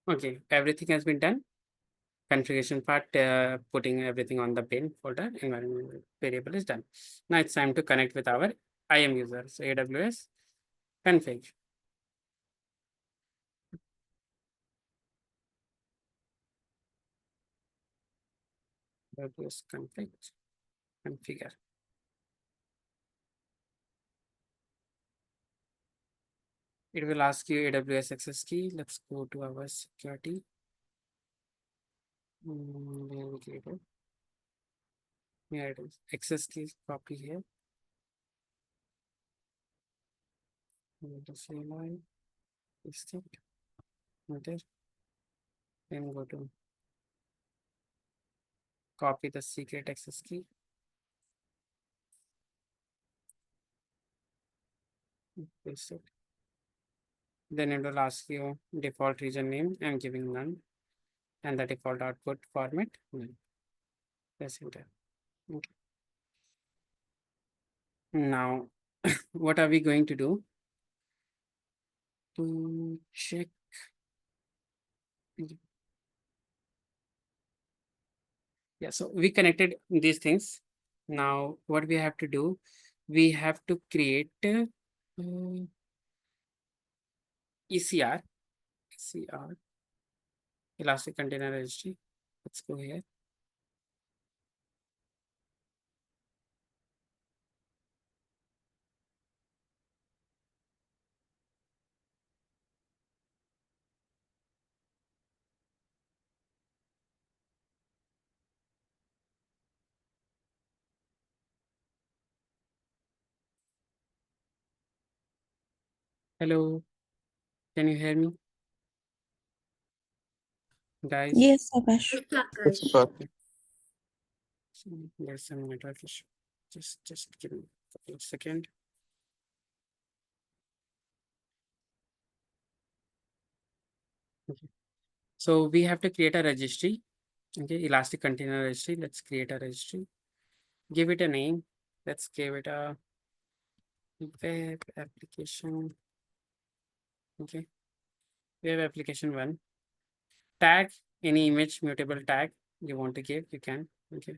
Speaker 1: Okay, everything has been done. Configuration part, putting everything on the bin folder, environment variable is done. Now it's time to connect with our IAM user. So AWS config. AWS configure. It will ask you AWS access key. Let's go to our security. Where we get it? Here it is. Access key, copy here. The CLI, paste it. Enter. Then go to copy the secret access key. Paste it. Then it will ask you default region name. I'm giving none. And the default output format, none. Press enter. Okay. Now, what are we going to do? To check. Yeah, so we connected these things. Now, what we have to do, we have to create ECR, Elastic Container Registry. Let's go here. Hello, can you hear me? Guys?
Speaker 3: Yes, Akash.
Speaker 2: Yes, Akash.
Speaker 1: There's some network issue. Just give me a couple of seconds. Okay. So we have to create a registry. Okay, Elastic Container Registry. Let's create a registry. Give it a name. Let's give it a web application Okay. Web application 1. Tag any image mutable tag you want to give, you can. Okay.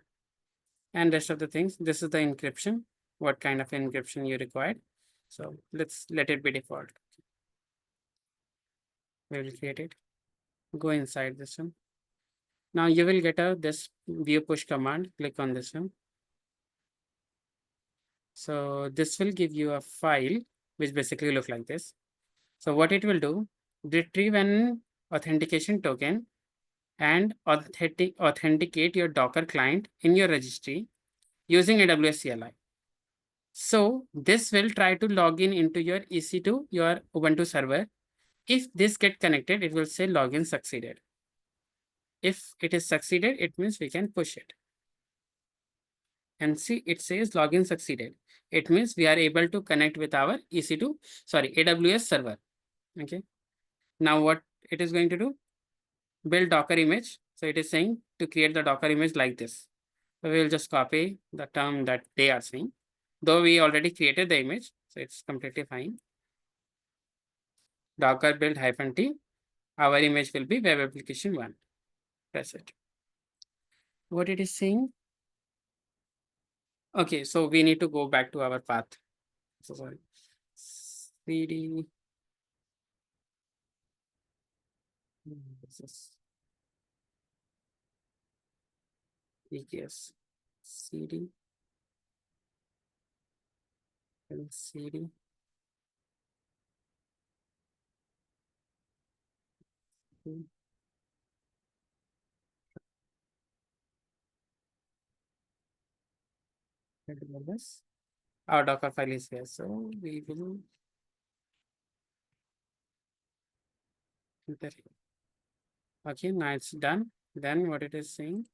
Speaker 1: And rest of the things, this is the encryption, what kind of encryption you required. So let's let it be default. We will create it. Go inside this one. Now you will get this view push command. Click on this one. So this will give you a file which basically look like this. So what it will do, retrieve an authentication token and authenticate your Docker client in your registry using AWS CLI. So this will try to log in into your EC2, your Ubuntu server. If this get connected, it will say login succeeded. If it is succeeded, it means we can push it. And see, it says login succeeded. It means we are able to connect with our AWS server. Okay. Now what it is going to do? Build Docker image. So it is saying to create the Docker image like this. So we will just copy the term that they are saying. Though we already created the image, so it's completely fine. Docker build -t. Our image will be web application 1. Press it. What it is saying? Okay, so we need to go back to our path. So sorry. CD. This is EKS. CD. And CD. This. Our Docker file is here, so we will enter it. Okay, now it's done. Then what it is saying?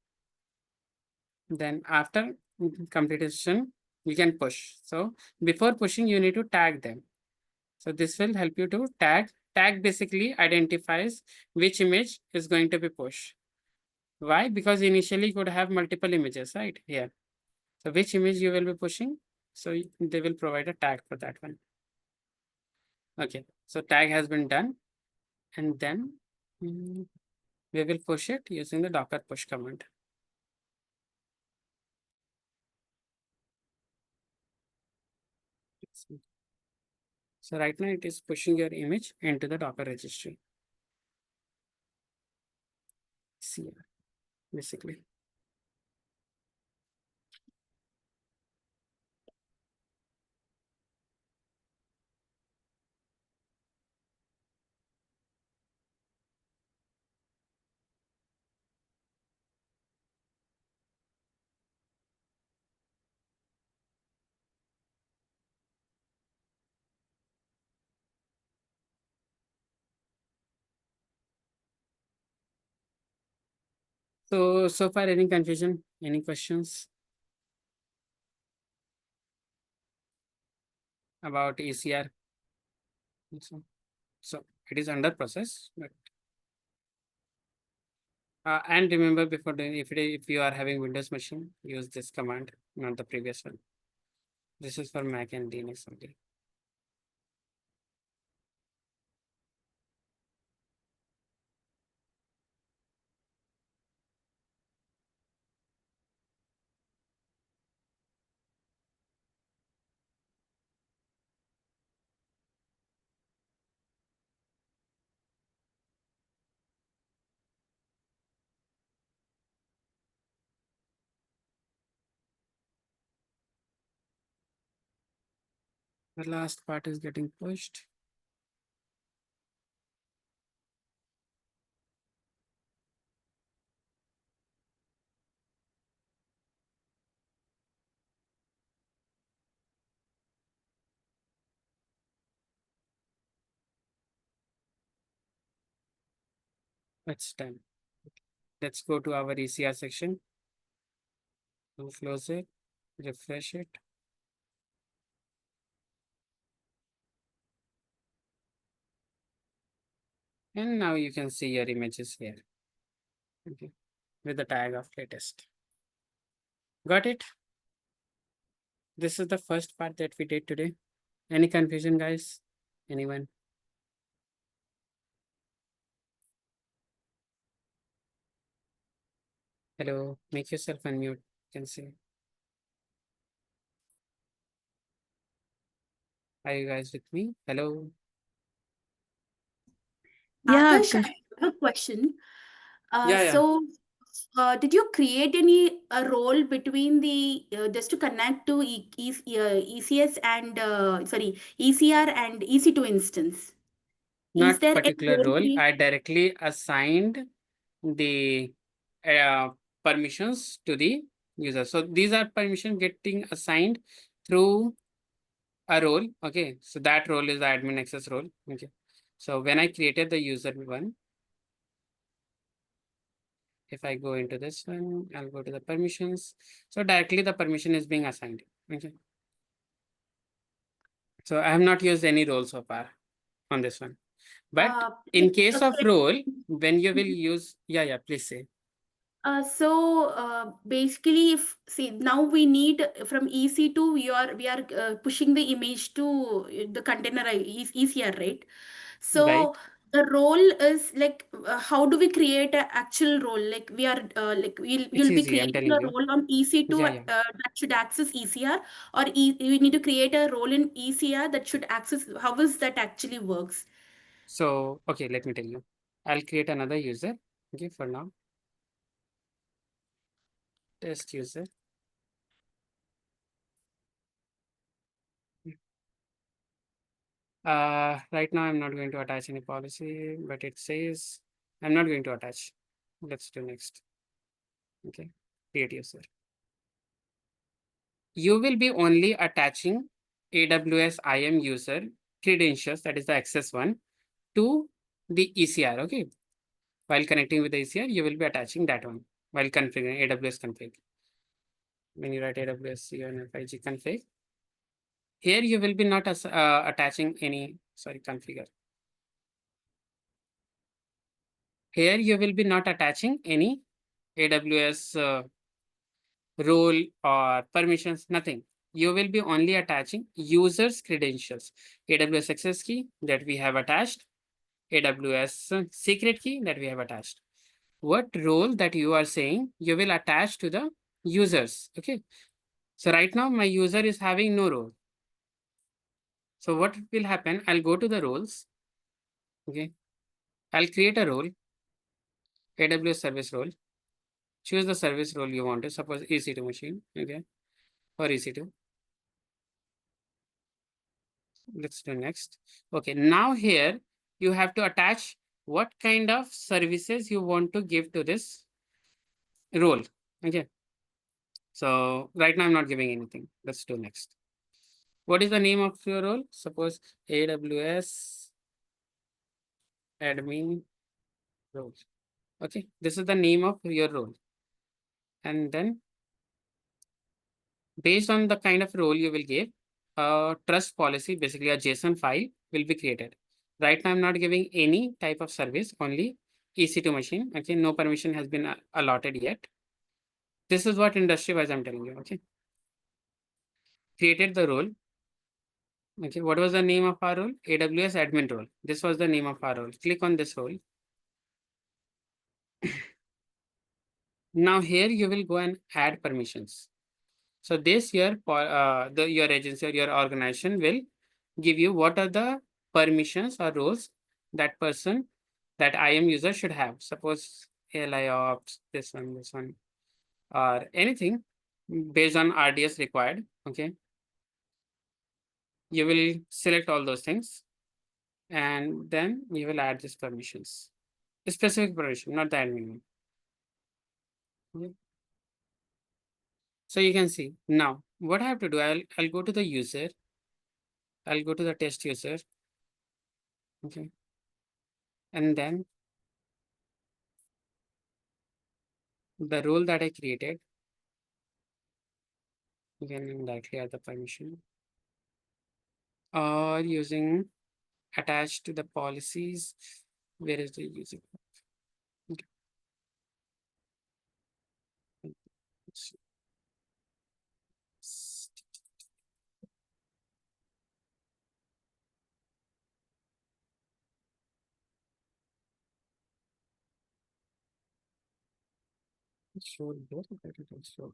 Speaker 1: Then after completion, you can push. So before pushing, you need to tag them. So this will help you to tag. Tag basically identifies which image is going to be pushed. Why? Because initially you could have multiple images, right? Here. So which image you will be pushing? So they will provide a tag for that one. Okay. So tag has been done. And then we will push it using the Docker push command. So right now it is pushing your image into the Docker registry. ECR, basically. So far, any confusion, any questions about ECR? So it is under process, but and remember before doing, if you are having Windows machine, use this command, not the previous one. This is for Mac and Linux only. The last part is getting pushed. It's done. Let's go to our ECR section. We'll close it, refresh it. And now you can see your images here. Okay. With the tag of latest. Got it? This is the first part that we did today. Any confusion, guys? Anyone? Hello, make yourself unmute. You can see. Are you guys with me? Hello.
Speaker 3: Yeah,
Speaker 4: Akash, I
Speaker 3: Akash.
Speaker 4: have a question.
Speaker 1: Yeah.
Speaker 4: So, did you create any role between the just to connect to ECS and sorry, ECR and EC2 instance? Is
Speaker 1: Not
Speaker 4: there any
Speaker 1: particular
Speaker 4: role
Speaker 1: role.
Speaker 4: created?
Speaker 1: I directly assigned the uh, permissions to the user. So these are permission getting assigned through a role. Okay. So that role is the admin access role. Okay. So when I created the user one, if I go into this one, I'll go to the permissions. So directly the permission is being assigned. Okay. So I have not used any role so far on this one. But in case of
Speaker 4: Okay.
Speaker 1: role, when you will use, yeah, please say.
Speaker 4: Basically, if see now we need from EC2, we are pushing the image to the container ECR, right?
Speaker 1: Right.
Speaker 4: So the role is like how do we create an actual role? Like we are like
Speaker 1: It's
Speaker 4: you'll be
Speaker 1: easy, I'm
Speaker 4: creating
Speaker 1: telling
Speaker 4: a
Speaker 1: you.
Speaker 4: role on EC2
Speaker 1: Yeah.
Speaker 4: that should access ECR, or we need to create a role in ECR that should access. How is that actually works?
Speaker 1: So, okay, let me tell you. I'll create another user. Okay, for now. Test user. Right now I'm not going to attach any policy, but it says I'm not going to attach. Let's do next. Okay, create user. You will be only attaching AWS IAM user credentials, that is the access one, to the ECR. Okay, while connecting with the ECR, you will be attaching that one while configuring AWS config. When you write AWS CNFIG config, here you will be not attaching any, sorry, configure. Here you will be not attaching any AWS role or permissions, nothing. You will be only attaching users credentials, AWS access key that we have attached, AWS secret key that we have attached. What role that you are saying you will attach to the users. Okay. So right now my user is having no role. So what will happen? I'll go to the roles. Okay. I'll create a role, AWS service role. Choose the service role you want to, suppose EC2 machine. Okay. Or EC2. Let's do next. Okay. Now here you have to attach what kind of services you want to give to this role. Okay. So right now I'm not giving anything. Let's do next. What is the name of your role? Suppose AWS admin role. Okay, this is the name of your role. And then based on the kind of role you will give, a trust policy, basically a JSON file will be created. Right now, I'm not giving any type of service, only EC2 machine. Okay, no permission has been allotted yet. This is what industry wise I'm telling you. Okay, created the role. Okay, what was the name of our role? AWS admin role. This was the name of our role. Click on this role. Now here you will go and add permissions. So this year, your agency or your organization will give you what are the permissions or roles that person, that IAM user should have. Suppose ALI ops, this one, or anything based on RDS required. Okay. You will select all those things and then you will add these permissions. A specific permission, not the admin one. Okay. So you can see now what I have to do. I'll go to the user. I'll go to the test user. Okay. And then the role that I created, you can directly add the permission or using attached to the policies. Where is the user? Okay. Sure, both of that is sure.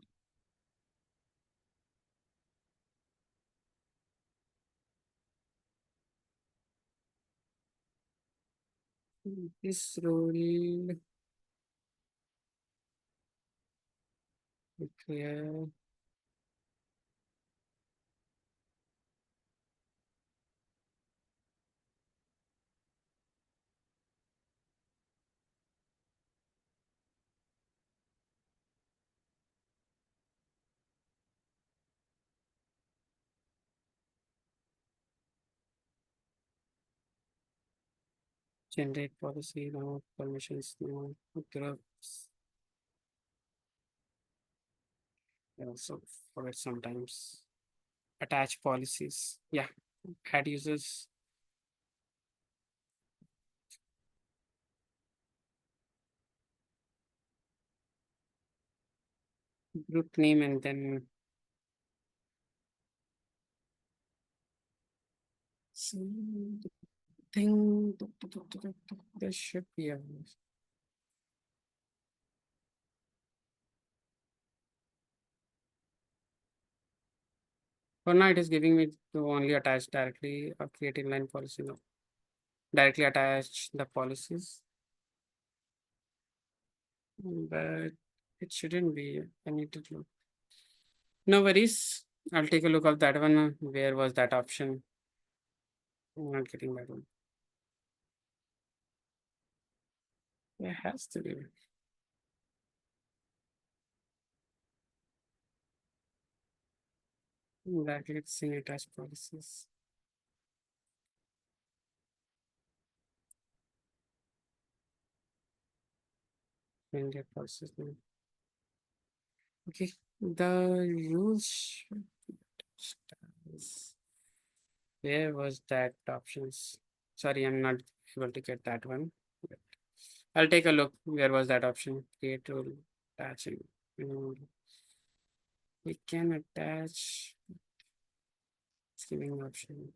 Speaker 1: This role clear. Generate policy, no permissions, no groups. I also forget sometimes. Attach policies. Yeah. Add users. Group name and then thing there should be a for now it is giving me to only attach directly or create inline policy. No. Directly attach the policies. But it shouldn't be. I need to look. No worries. I'll take a look of that one. Where was that option? I'm not getting that one. It has to be. Directly it's seeing attached policies. India policies now. Okay, the rules should be attached as- where was that options? Sorry, I'm not able to get that one. But I'll take a look. Where was that option? Create rule attaching. We can attach it's giving option.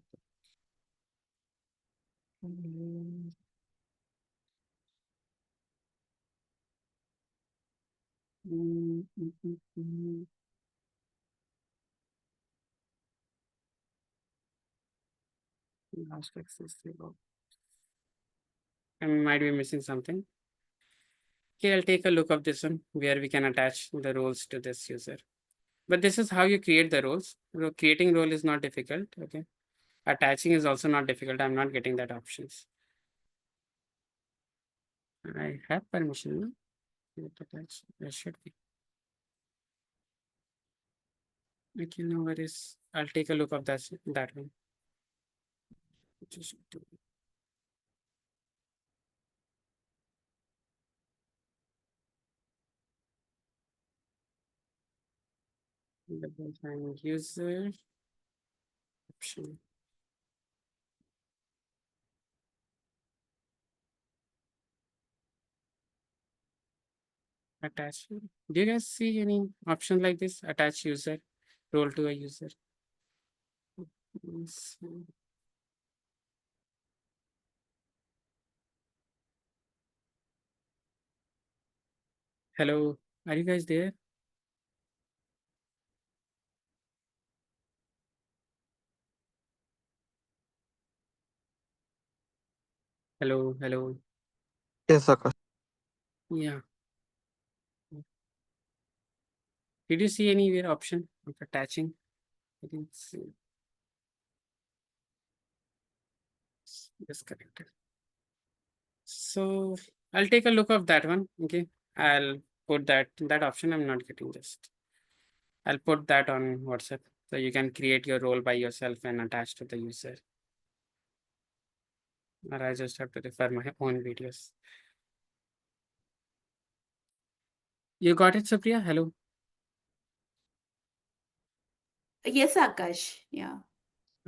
Speaker 1: Last access table. I might be missing something. Okay, I'll take a look of this one where we can attach the roles to this user. But this is how you create the roles. Creating role is not difficult. Okay. Attaching is also not difficult. I'm not getting that options. I have permission. No? Let attach. There should be. Okay, no worries. I'll take a look of that one. Just do double time user option. Attach. Do you guys see any option like this? Attach user, role to a user. Yes. Hello, are you guys there? Hello, hello.
Speaker 2: Yes, Akash.
Speaker 1: Yeah. Did you see anywhere option of attaching? I didn't see. Disconnected. So I'll take a look of that one. Okay. I'll put that option. I'm not getting just. I'll put that on WhatsApp. So you can create your role by yourself and attach to the user. Or I just have to refer my own videos. You got it, Supriya? Hello.
Speaker 4: Yes, Akash. Yeah.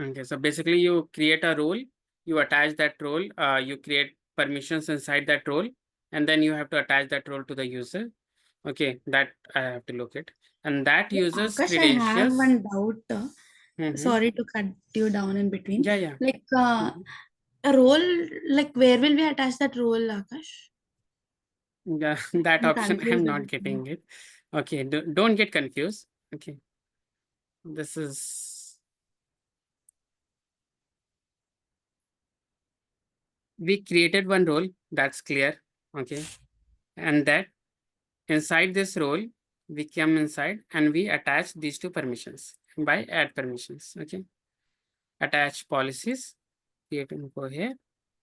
Speaker 1: Okay, so basically you create a role, you attach that role, you create permissions inside that role, and then you have to attach that role to the user. Okay, that I have to look at. And that user's
Speaker 3: Akash, I have
Speaker 1: credentials.
Speaker 3: one doubt.
Speaker 1: Mhm.
Speaker 3: Sorry to cut you down in between.
Speaker 1: Yeah, yeah.
Speaker 3: Like
Speaker 1: Mhm.
Speaker 3: a role, like where will we attach that role, Akash?
Speaker 1: Yeah, that
Speaker 3: I'm
Speaker 1: option I'm
Speaker 3: confused
Speaker 1: not
Speaker 3: about
Speaker 1: getting it. Okay, don't get confused. Okay, this is, we created one role, that's clear. Okay, and that inside this role, we come inside and we attach these two permissions by add permissions. Okay, attach policies, you can go here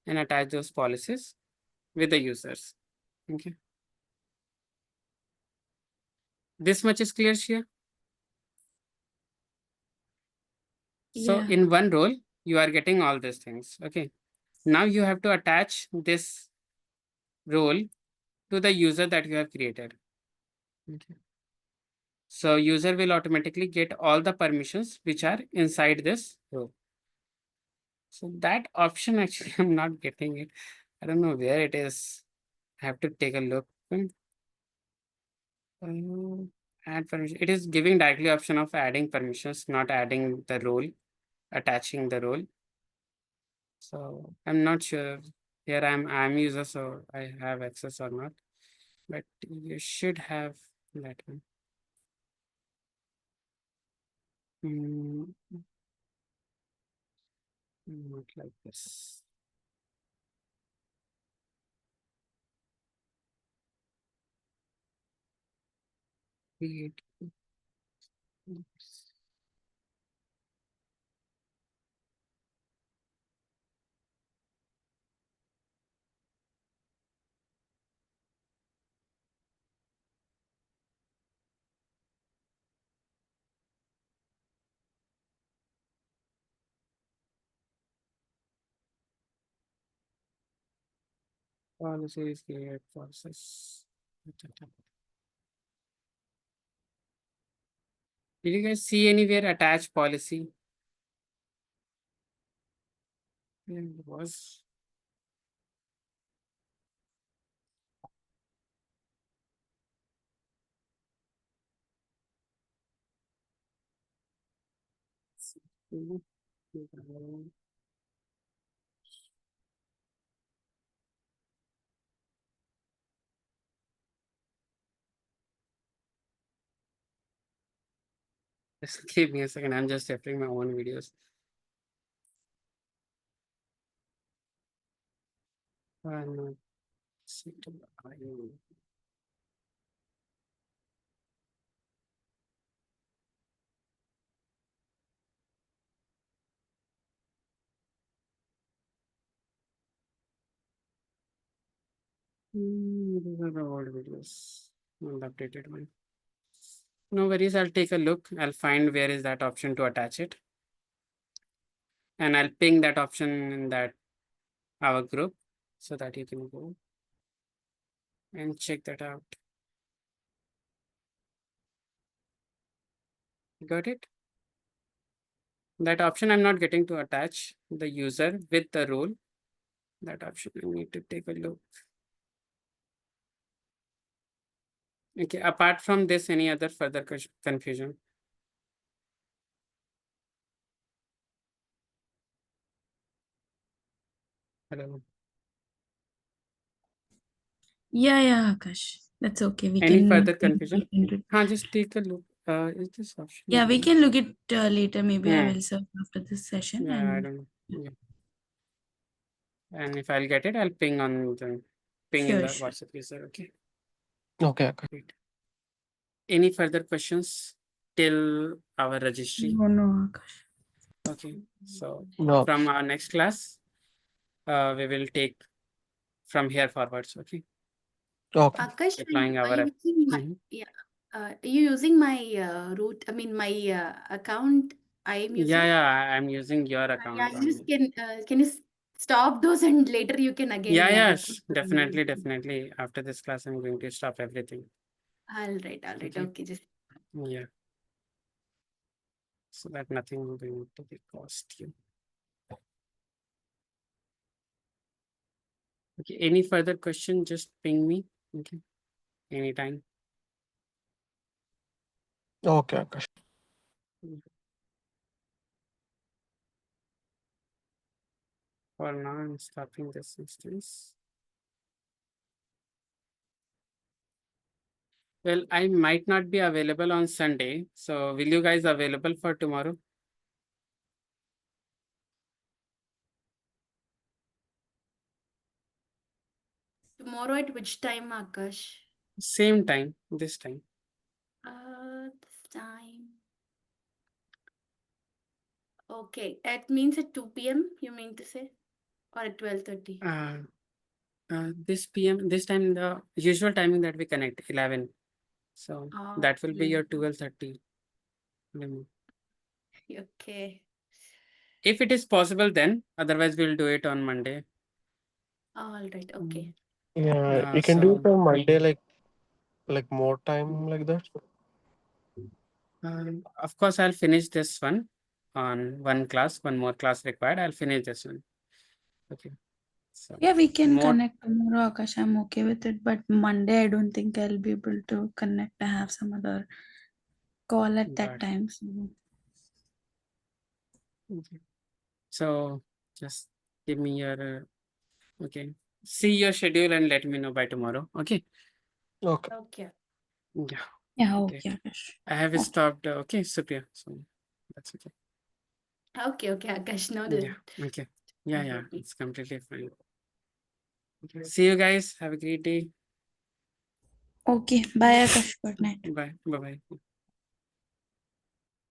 Speaker 1: and attach those policies with the users. Okay, this much is clear here. So
Speaker 3: Yeah.
Speaker 1: in one role, you are getting all these things. Okay, now you have to attach this role to the user that you have created. Okay. So user will automatically get all the permissions which are inside this row. So that option actually I'm not getting it. I don't know where it is. I have to take a look. Add permission. It is giving directly option of adding permissions, not adding the role, attaching the role. So I'm not sure. Here I'm user, so I have access or not. But you should have that one. Mm, not like this. Create. Policies, create process. Did you guys see anywhere attach policy? Yeah, it was. Just give me a second. I'm just referring my own videos. No. These are the old videos, not the updated one. No worries, I'll take a look. I'll find where is that option to attach it. And I'll ping that option in that our group so that you can go and check that out. Got it? That option I'm not getting to attach the user with the role. That option I need to take a look. Okay, apart from this, any other further confusion? Hello.
Speaker 3: Yeah, Akash. That's okay. We
Speaker 1: Any
Speaker 3: can
Speaker 1: further
Speaker 3: look
Speaker 1: confusion?
Speaker 3: into it.
Speaker 1: Just take a look. Is this option?
Speaker 3: Yeah, we can look it later. Maybe I
Speaker 1: Hmm.
Speaker 3: will serve after this session.
Speaker 1: Yeah, I
Speaker 3: And
Speaker 1: don't know. Yeah. And if I'll get it, I'll ping on the ping in
Speaker 3: sure,
Speaker 1: the
Speaker 3: sure.
Speaker 1: WhatsApp user. Okay.
Speaker 2: Okay.
Speaker 1: Great. Any further questions till our registry?
Speaker 3: No, Akash.
Speaker 1: Okay. So
Speaker 2: No.
Speaker 1: from our next class, we will take from here forwards. Okay.
Speaker 2: Okay.
Speaker 4: Akash,
Speaker 1: Deploying
Speaker 4: are
Speaker 1: our
Speaker 4: you using my,
Speaker 1: Mhm.
Speaker 4: yeah, are you using my root, I mean, my account I am using?
Speaker 1: Yeah, I'm using your
Speaker 4: Yeah,
Speaker 1: account
Speaker 4: you just
Speaker 1: only.
Speaker 4: can you stop those and later you can again
Speaker 1: Yeah,
Speaker 4: put
Speaker 1: definitely. After this class, I'm going to stop everything.
Speaker 4: All right,
Speaker 1: Okay.
Speaker 4: okay, just
Speaker 1: Yeah. So that nothing will going to be cost you. Okay. Any further question? Just ping me. Okay. Anytime.
Speaker 2: Okay, Akash.
Speaker 1: For now, I'm stopping this instance. Well, I might not be available on Sunday. So will you guys available for tomorrow?
Speaker 4: Tomorrow at which time, Akash?
Speaker 1: Same time, this time.
Speaker 4: This time. Okay, it means at 2 p.m. you mean to say, or at 12:30?
Speaker 1: This PM, this time the usual timing that we connect 11. So that will be your 12:30.
Speaker 4: Okay.
Speaker 1: If it is possible, then otherwise we'll do it on Monday.
Speaker 4: All right. Okay.
Speaker 2: Yeah, you can do it
Speaker 1: So
Speaker 2: on Monday, like more time like that.
Speaker 1: of course, I'll finish this one on one class, one more class required. I'll finish this one. Okay. So
Speaker 3: Yeah, we can
Speaker 1: more
Speaker 3: connect tomorrow, Akash. I'm okay with it. But Monday, I don't think I'll be able to connect. I have some other call at that
Speaker 1: Got it.
Speaker 3: time. So.
Speaker 1: Okay. So just give me your okay. See your schedule and let me know by tomorrow. Okay.
Speaker 2: Okay.
Speaker 4: Okay.
Speaker 1: Yeah.
Speaker 3: Yeah,
Speaker 1: Okay.
Speaker 3: okay, Akash.
Speaker 1: I have
Speaker 3: Okay.
Speaker 1: stopped. Okay, Supriya. So that's okay.
Speaker 4: Okay. Akash,
Speaker 1: Yeah.
Speaker 4: noted.
Speaker 1: Okay. Yeah. Yeah.
Speaker 4: Okay.
Speaker 1: It's completely fine. Okay. See you guys. Have a great day.
Speaker 3: Okay. Bye, Akash. Good night.
Speaker 1: Bye. Bye. Bye.